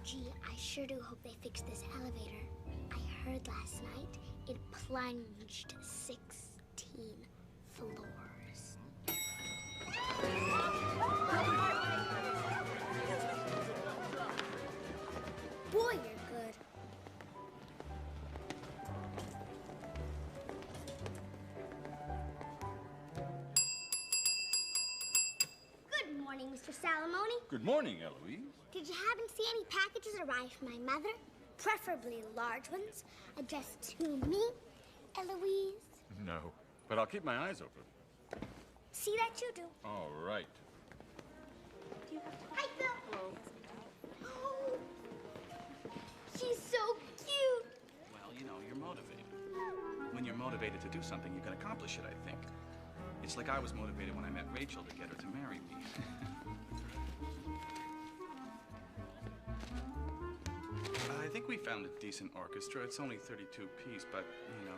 Gee, I sure do hope they fix this elevator. I heard last night it plunged 16 floors. Boy, you're good. Good morning, Mr. Salamone. Good morning, Eloise. Did you happen to see any packages arrive from my mother? Preferably large ones, addressed to me, Eloise. No, but I'll keep my eyes open. See that you do. All right. Hi, Phil. Oh, she's so cute. Well, you know, you're motivated. When you're motivated to do something, you can accomplish it, I think. It's like I was motivated when I met Rachel to get her to marry me. I think we found a decent orchestra. It's only 32 piece, but, you know,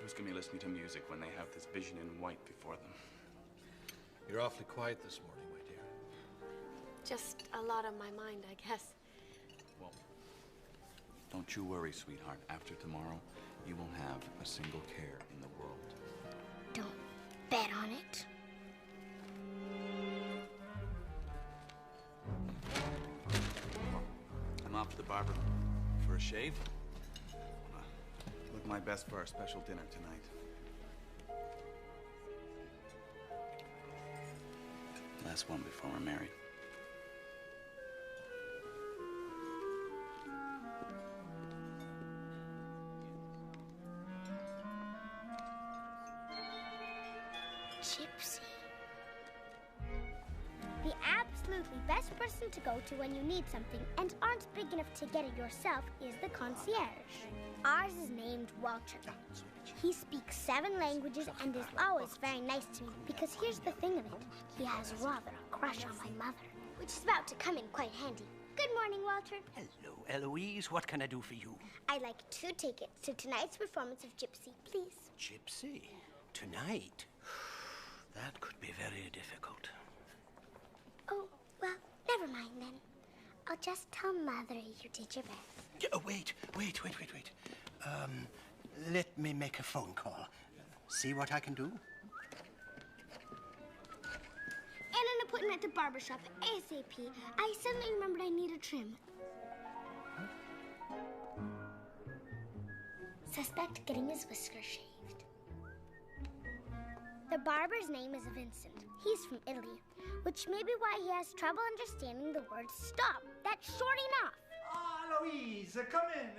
who's going to be listening to music when they have this vision in white before them? You're awfully quiet this morning, my dear. Just a lot on my mind, I guess. Well, don't you worry, sweetheart. After tomorrow, you won't have a single care in the world. Don't bet on it. I'm off to the barber for a shave. Look my best for our special dinner tonight. Last one before we're married. Gypsy. The absolutely best person to go to when you need something and aren't big enough to get it yourself is the concierge. Ours is named Walter. He speaks 7 languages and is always very nice to me because here's the thing of it. He has rather a crush on my mother, which is about to come in quite handy. Good morning, Walter. Hello, Eloise. What can I do for you? I'd like 2 tickets to tonight's performance of Gypsy, please. Gypsy? Tonight? That could be very difficult. Oh, well, never mind then. I'll just tell Mother you did your best. Wait. Let me make a phone call. See what I can do? And an appointment at the barber shop ASAP. I suddenly remembered I need a trim. Suspect getting his whiskers shaved. The barber's name is Vincent. He's from Italy, which may be why he has trouble understanding the word stop. That's short enough. Ah, Louise, come in.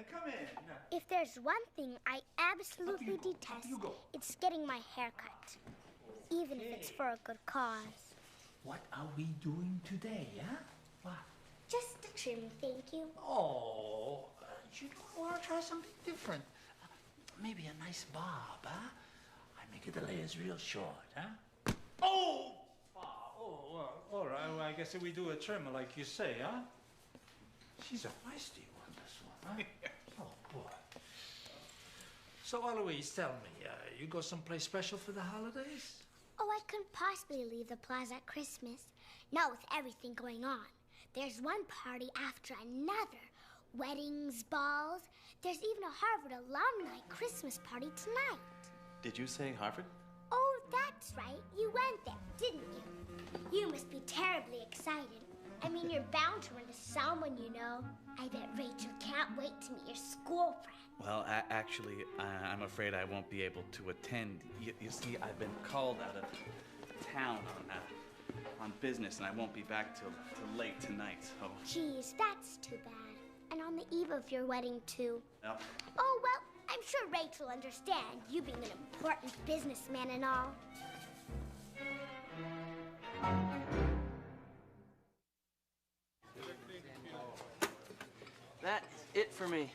If there's one thing I absolutely detest, it's getting my hair cut. Even if it's for a good cause. What are we doing today, huh? What? Just a trim, thank you. Oh, you don't want to try something different? Maybe a nice bob, huh? I make it the layers real short, huh? Oh! Well, all right. Well, I guess we do a trim like you say, huh? She's a feisty one, this one, huh? Oh, boy. So, Eloise, tell me, you go someplace special for the holidays? Oh, I couldn't possibly leave the plaza at Christmas. Not with everything going on. There's one party after another. Weddings, balls. There's even a Harvard alumni Christmas party tonight. Did you say Harvard? Oh, that's right. You went there, didn't you? You must be terribly excited. I mean, you're bound to run into someone you know. I bet Rachel can't wait to meet your school friend. Well, actually, I'm afraid I won't be able to attend. You see, I've been called out of town on business, and I won't be back till late tonight, so... Geez, that's too bad. And on the eve of your wedding, too. Yep. Oh, well, I'm sure Rachel will understand, you being an important businessman and all. That's it for me.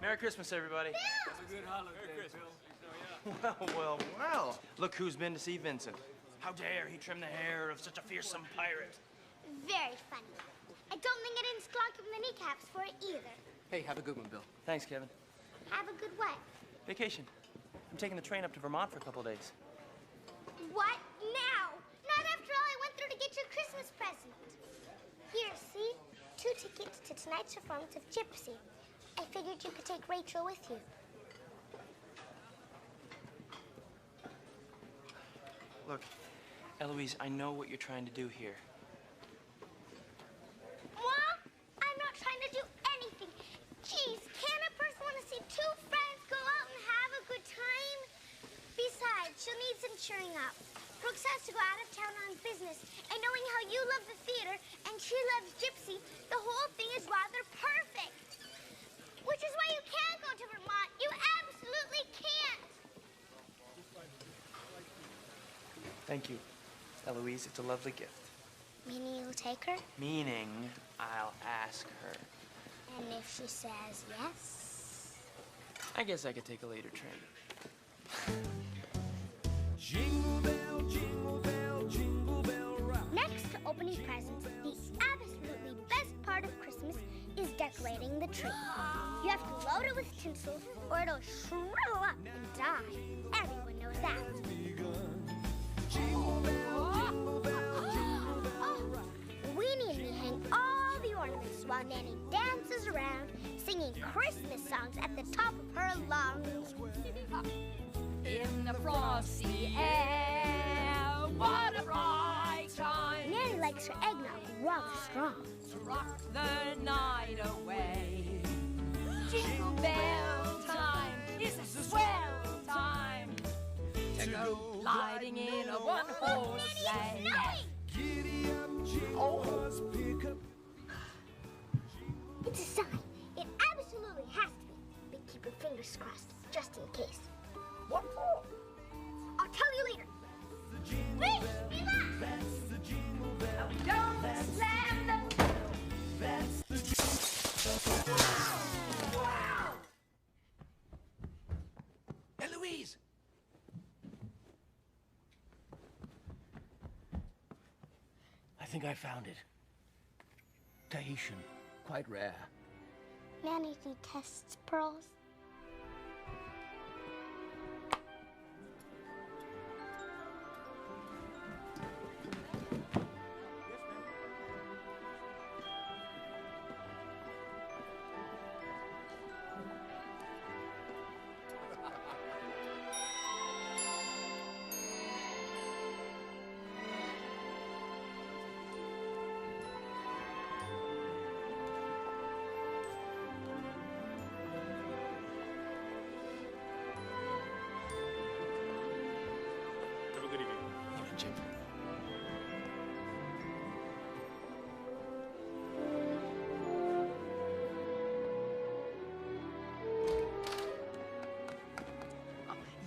Merry Christmas, everybody. Have a good holiday. Merry Christmas. Well. Look who's been to see Vincent. How dare he trim the hair of such a fearsome pirate? Very funny. I don't think I didn't squawk him the kneecaps for it either. Hey, have a good one, Bill. Thanks, Kevin. Have a good what? Vacation. I'm taking the train up to Vermont for a couple of days. What now? Not after all I went through to get your Christmas present. Here, see? 2 tickets to tonight's performance of Gypsy. I figured you could take Rachel with you. Look, Eloise, I know what you're trying to do here. Mom, I'm not trying to do anything. Geez, can a person want to see 2 friends go out and have a good time? Besides, she'll need some cheering up. Brooks has to go out of town on business, and knowing how you love the theater and she loves Gypsy, the whole thing is rather perfect. Which is why you can't go to Vermont. You absolutely can't. Thank you, Eloise. It's a lovely gift. Meaning you'll take her? Meaning I'll ask her. And if she says yes? I guess I could take a later train. Jingle bell, jingle bell, jingle bell rock. Next to opening presents, the absolutely best part of Christmas is decorating the tree. You have to load it with tinsel or it'll shrivel up and die. Everyone knows that. Weenie and me hang all the ornaments while Nanny dances around singing Christmas songs at the top of her lungs. In the frosty air, what a bright time. Nanny likes her eggnog rather strong. To rock the night away. Jingle bell time is a swell time to go gliding in a one-horse sleigh. Giddy up, jingle pick up. It's a sign. It absolutely has to be. But keep your fingers crossed, just in case. What for? I'll tell you later. Wait, relax. Don't slam the... Eloise! I think I found it. Tahitian, quite rare. Nanny detests pearls.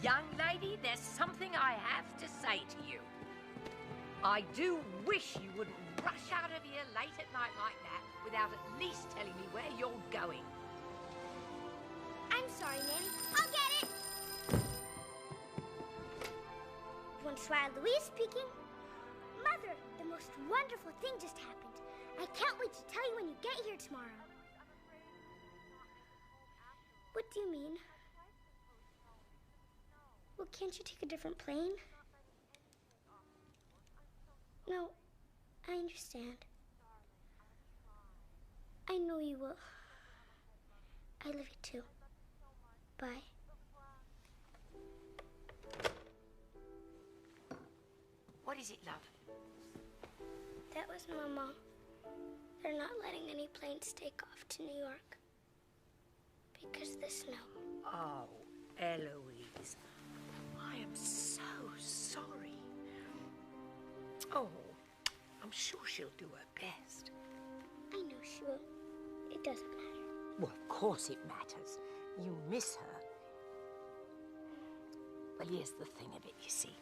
Young lady, there's something I have to say to you. I do wish you wouldn't rush out of here late at night like that without at least telling me where you're going. I'm sorry, Nanny. I'll get it. Bonsoir, Louise speaking. Mother, the most wonderful thing just happened. I can't wait to tell you when you get here tomorrow. What do you mean? Well, can't you take a different plane? No, I understand. I know you will. I love you too. Bye. What is it, love? That was Mama. They're not letting any planes take off to New York because of the snow. Oh, Eloise, I am so sorry. Oh, I'm sure she'll do her best. I know she will. It doesn't matter. Well, of course it matters. You miss her. Well, here's the thing of it, you see.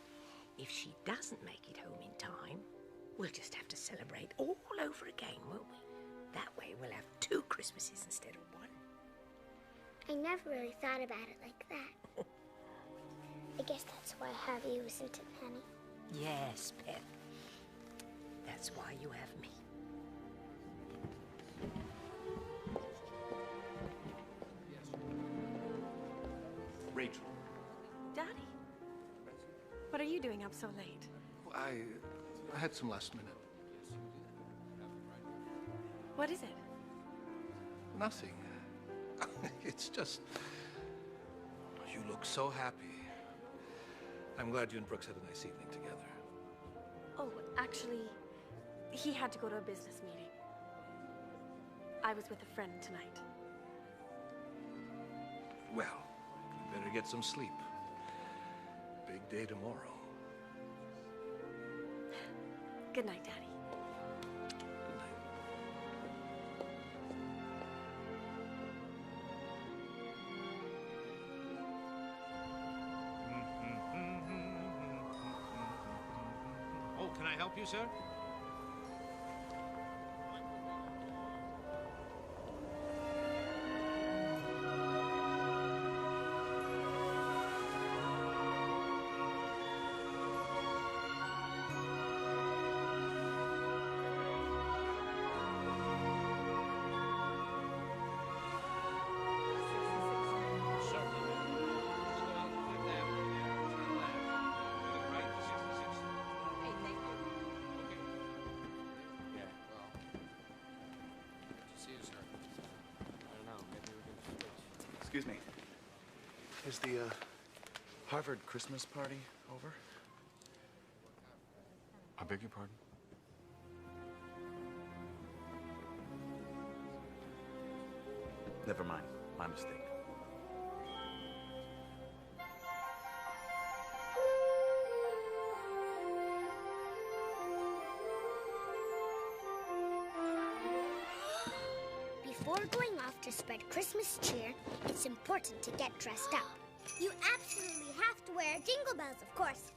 If she doesn't make it home in time, we'll just have to celebrate all over again, won't we? That way we'll have 2 Christmases instead of 1. I never really thought about it like that. I guess that's why I have you, isn't it, Nanny? Yes, Pet. That's why you have me. Rachel. Daddy, what are you doing up so late? I had some last minute. What is it? Nothing. It's just... You look so happy. I'm glad you and Brooks had a nice evening together. Oh, actually, he had to go to a business meeting. I was with a friend tonight. Well, you better get some sleep. Big day tomorrow. Good night, Daddy. Oh, can I help you, sir? Excuse me. Is the Harvard Christmas party over? I beg your pardon? Never mind. My mistake. Before going off to spread Christmas cheer, it's important to get dressed up. You absolutely have to wear jingle bells, of course.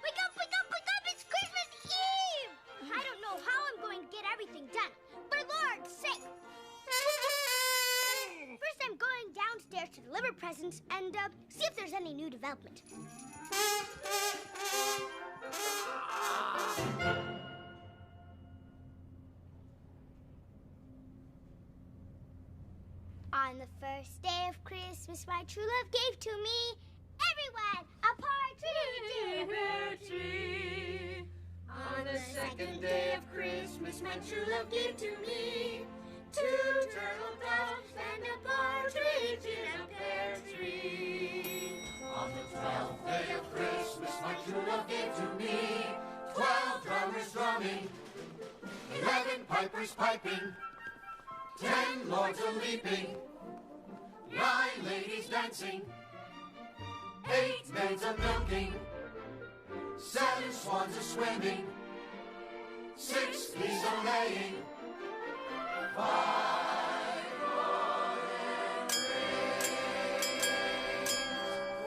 Wake up, wake up, wake up! It's Christmas Eve! I don't know how I'm going to get everything done, for Lord's sake! First, I'm going downstairs to deliver presents and see if there's any new development. On the first day of Christmas, my true love gave to me, everyone, a partridge in a pear tree. On the second day of Christmas, my true love gave to me 2 turtle doves and a partridge in a pear tree. On the 12th day of Christmas, my true love gave to me 12 drummers drumming, 11 pipers piping, 10 lords a-leaping, 9 ladies dancing, 8 maids a-milking, 7 swans a-swimming, 6 geese a-laying, 5 golden rings,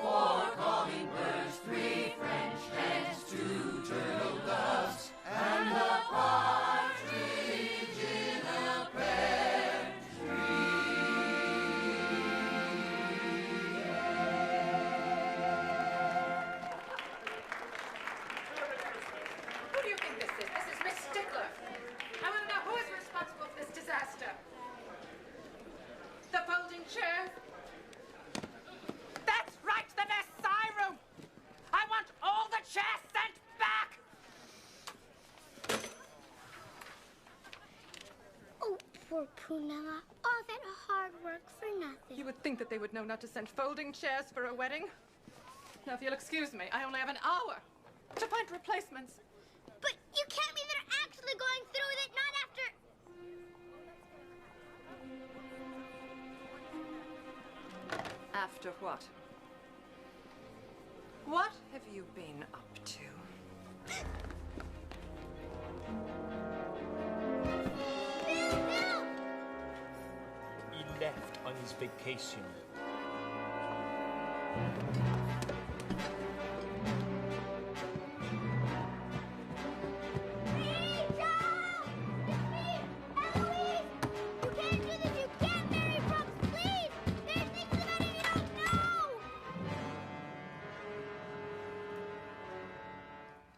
4 calling birds, 3 French hens, 2 turtle doves, and a partridge in a pear tree. Who do you think this is? This is Miss Stickler. I want to know who is responsible for this disaster. Prunella. All that hard work for nothing. You would think that they would know not to send folding chairs for a wedding. Now, if you'll excuse me, I only have an hour to find replacements. But you can't mean they're actually going through with it, not after... After what? What have you been up to? He left on his vacation.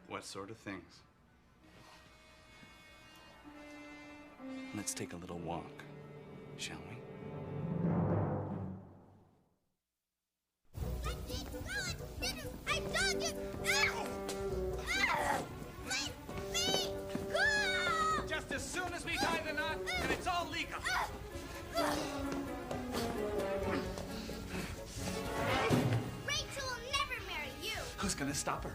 What sort of things? Let's take a little walk, shall we? I told you! Let me go! Just as soon as we tie the knot, and it's all legal. Rachel will never marry you! Who's gonna stop her?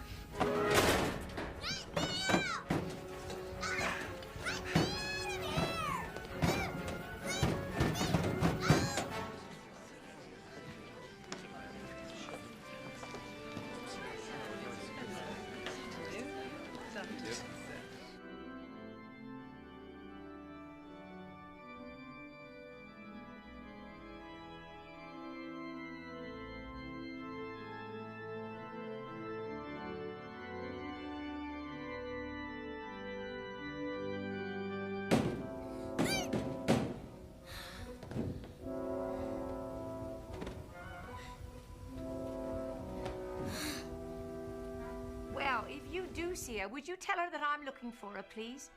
Well, if you do see her, would you tell her that I'm looking for her, please?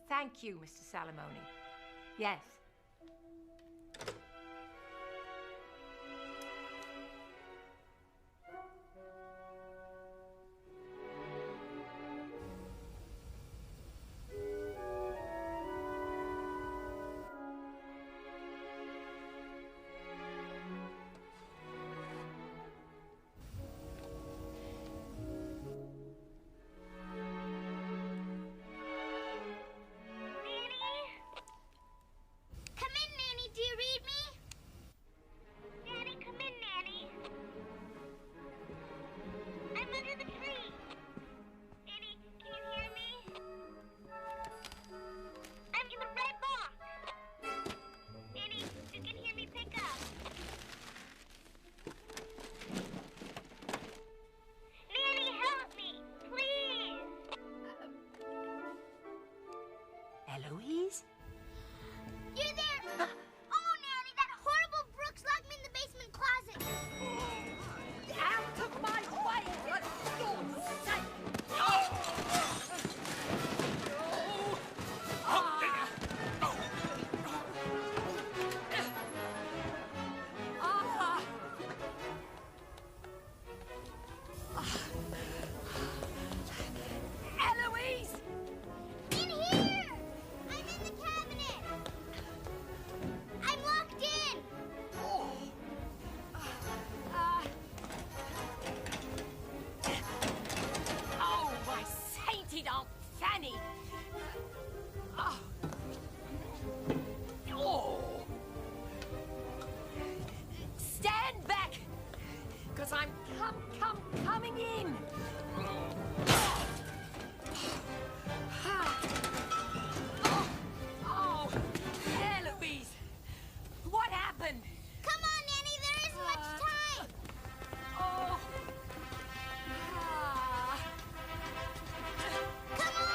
Thank you, Mr. Salamoni. Yes. Eloise? You're there! Oh, Nanny, that horrible Brooks locked me in the basement closet. Out of my way, for God's sake! Eloise! In here! I'm in the cabinet! I'm locked in! Oh, my sainted Aunt Fanny! Oh. Oh. Stand back! Because I'm coming in! Oh, Eloise! What happened? Come on, Nanny, there isn't much time! Oh. Come on!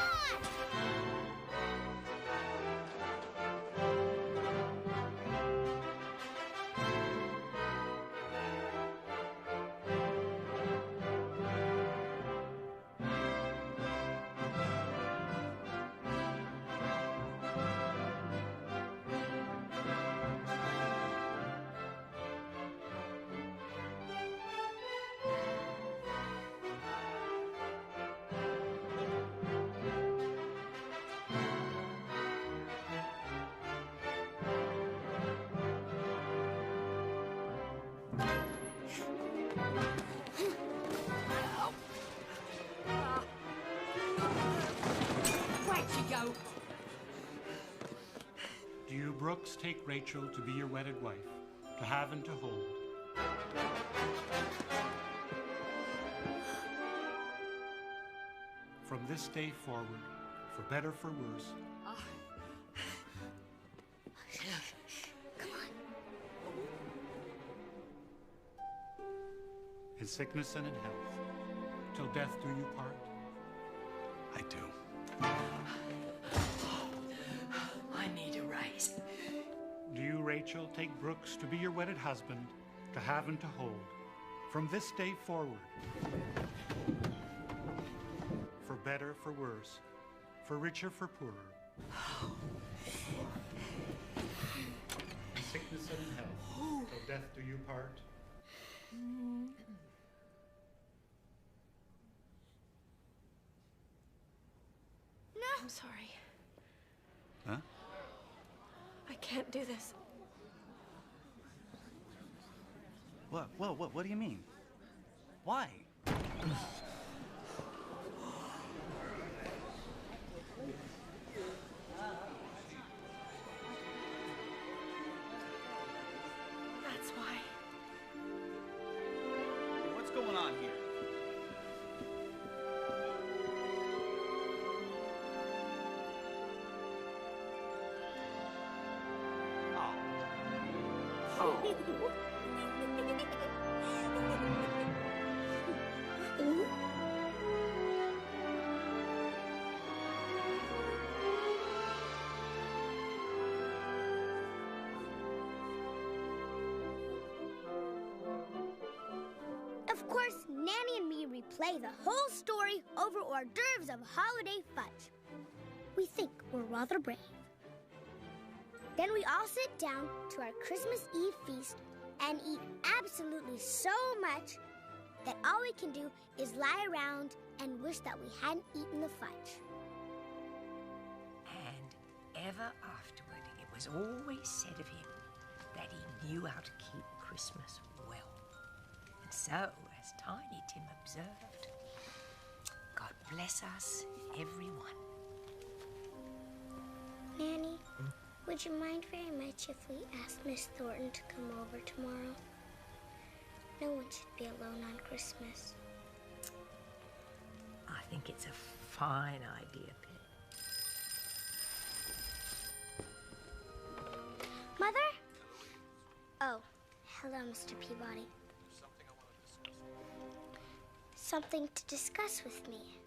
Brooks take Rachel to be your wedded wife, to have and to hold? From this day forward, for better, for worse, Come on. in sickness and in health, till death do you part? I do. I need a raise. Do you, Rachel, take Brooks to be your wedded husband, to have and to hold, from this day forward? For better, for worse, for richer, for poorer. In sickness and in health, till death do you part? No. I'm sorry. Huh? I can't do this. What do you mean? Why? That's why. What's going on here? Of course, Nanny and me replay the whole story over hors d'oeuvres of holiday fudge. We think we're rather brave. Then we all sit down to our Christmas Eve feast and eat absolutely so much that all we can do is lie around and wish that we hadn't eaten the fudge. And ever afterward, it was always said of him that he knew how to keep Christmas well. And so, as Tiny Tim observed, God bless us, everyone. Nanny, would you mind very much if we asked Miss Thornton to come over tomorrow? No one should be alone on Christmas. I think it's a fine idea, Pip. Mother? Oh, hello, Mr. Peabody. Something to discuss with me.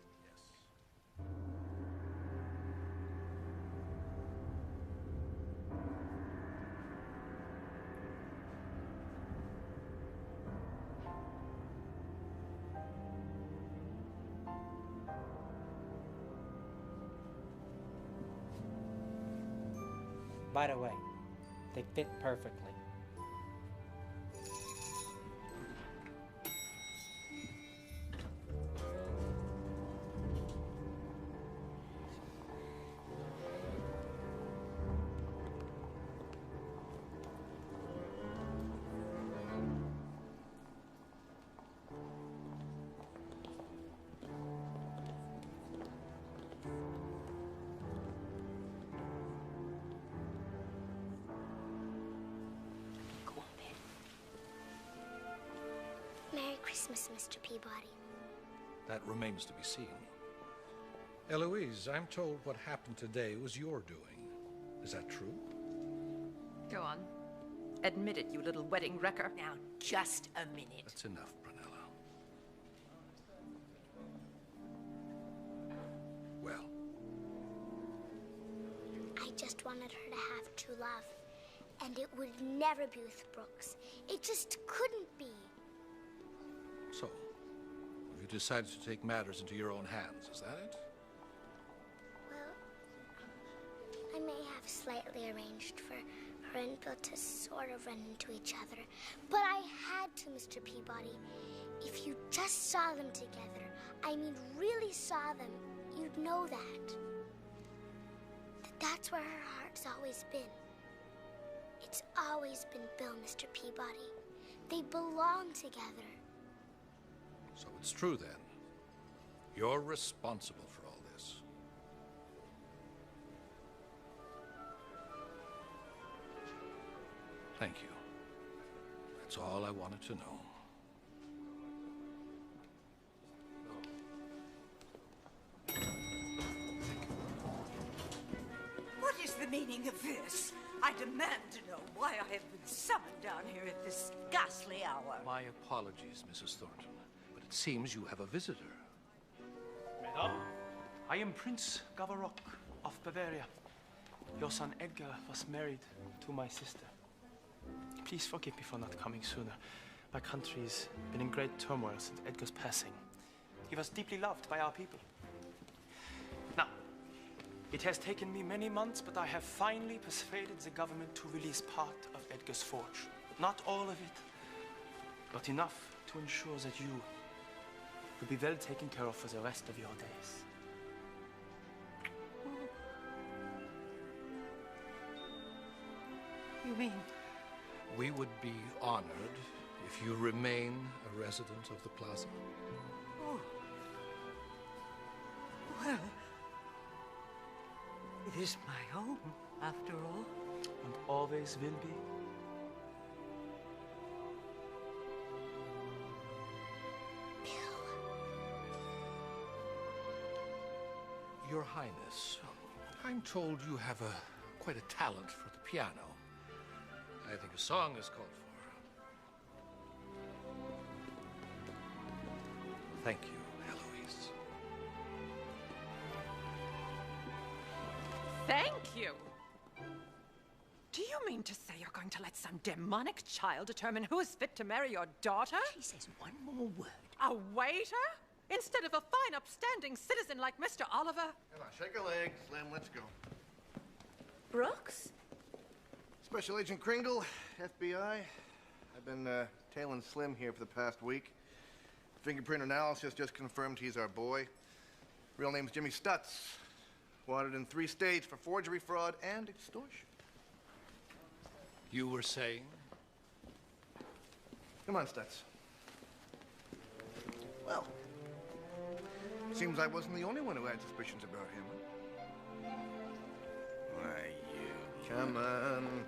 By the way, they fit perfectly. Merry Christmas, Mr. Peabody. That remains to be seen. Eloise, I'm told what happened today was your doing. Is that true? Go on. Admit it, you little wedding wrecker. Now, just a minute. That's enough, Brunella. Well? I just wanted her to have true love. And it would never be with Brooks. It just couldn't be. So, you decided to take matters into your own hands, is that it? Well, I may have slightly arranged for her and Bill to sort of run into each other. But I had to, Mr. Peabody. If you just saw them together, I mean really saw them, you'd know that. That's where her heart's always been. It's always been Bill, Mr. Peabody. They belong together. So it's true then. You're responsible for all this. Thank you. That's all I wanted to know. What is the meaning of this? I demand to know why I have been summoned down here at this ghastly hour. My apologies, Mrs. Thornton, but it seems you have a visitor. Madame, I am Prince Gavarok of Bavaria. Your son Edgar was married to my sister. Please forgive me for not coming sooner. My country's been in great turmoil since Edgar's passing. He was deeply loved by our people. Now, it has taken me many months, but I have finally persuaded the government to release part of Edgar's fortune. Not all of it, but enough to ensure that you will be well taken care of for the rest of your days. You mean? We would be honored if you remain a resident of the plaza. Oh. Well, it is my home, after all. And always will be. Your Highness, I'm told you have quite a talent for the piano. I think a song is called for. Thank you, Eloise. Thank you. Do you mean to say you're going to let some demonic child determine who is fit to marry your daughter? She says one more word. A waiter? Instead of a fine, upstanding citizen like Mr. Oliver? Come on, shake a leg, Slim, let's go. Brooks? Special Agent Kringle, FBI. I've been tailing Slim here for the past week. Fingerprint analysis just confirmed he's our boy. Real name's Jimmy Stutz. Wanted in 3 states for forgery, fraud, and extortion. You were saying? Come on, Stutz. Well, seems I wasn't the only one who had suspicions about him. Why, you... Come on.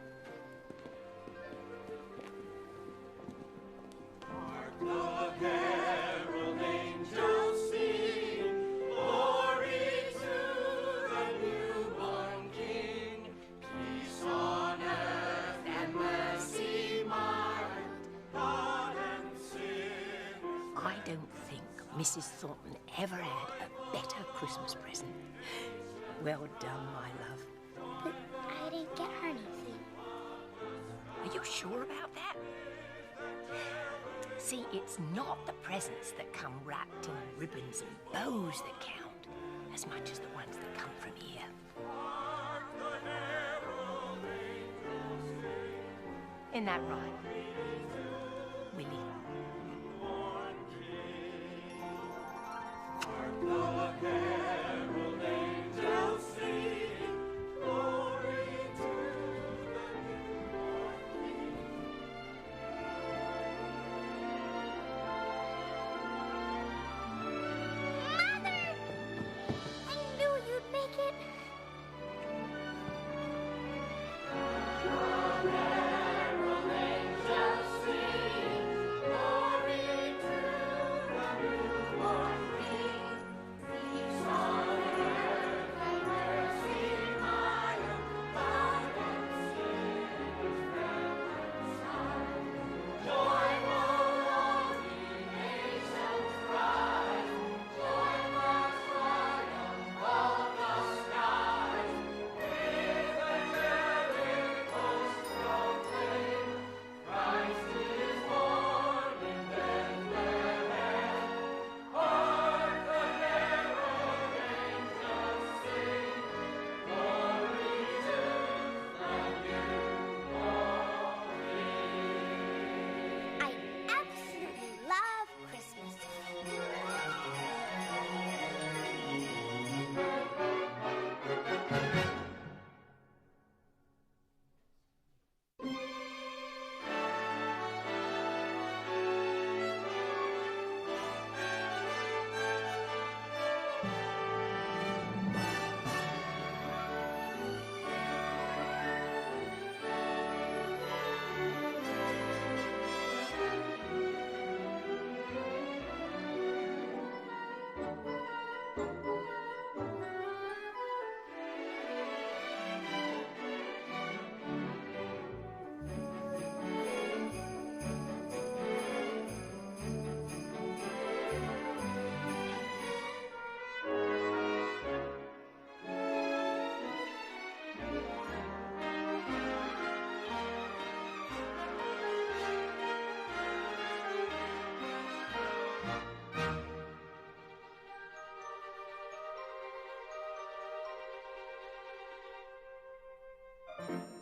Hark the herald angels sing, glory to the newborn King. Peace on earth and mercy mild, God and sin. I don't think Mrs. Thornton ever had a better Christmas present. Well done, my love. But I didn't get her anything. Are you sure about that? See, it's not the presents that come wrapped in ribbons and bows that count, as much as the ones that come from here. Isn't that right, Willie? The herald angels sing, glory to the newborn King. Mother! I knew you'd make it. The herald angels sing, glory to the newborn King. Peace on earth and mercy mild, God and sinners reconciled. Joyful all ye nations rise, joy must triumph all the skies. With angelic hosts proclaim, Thank you.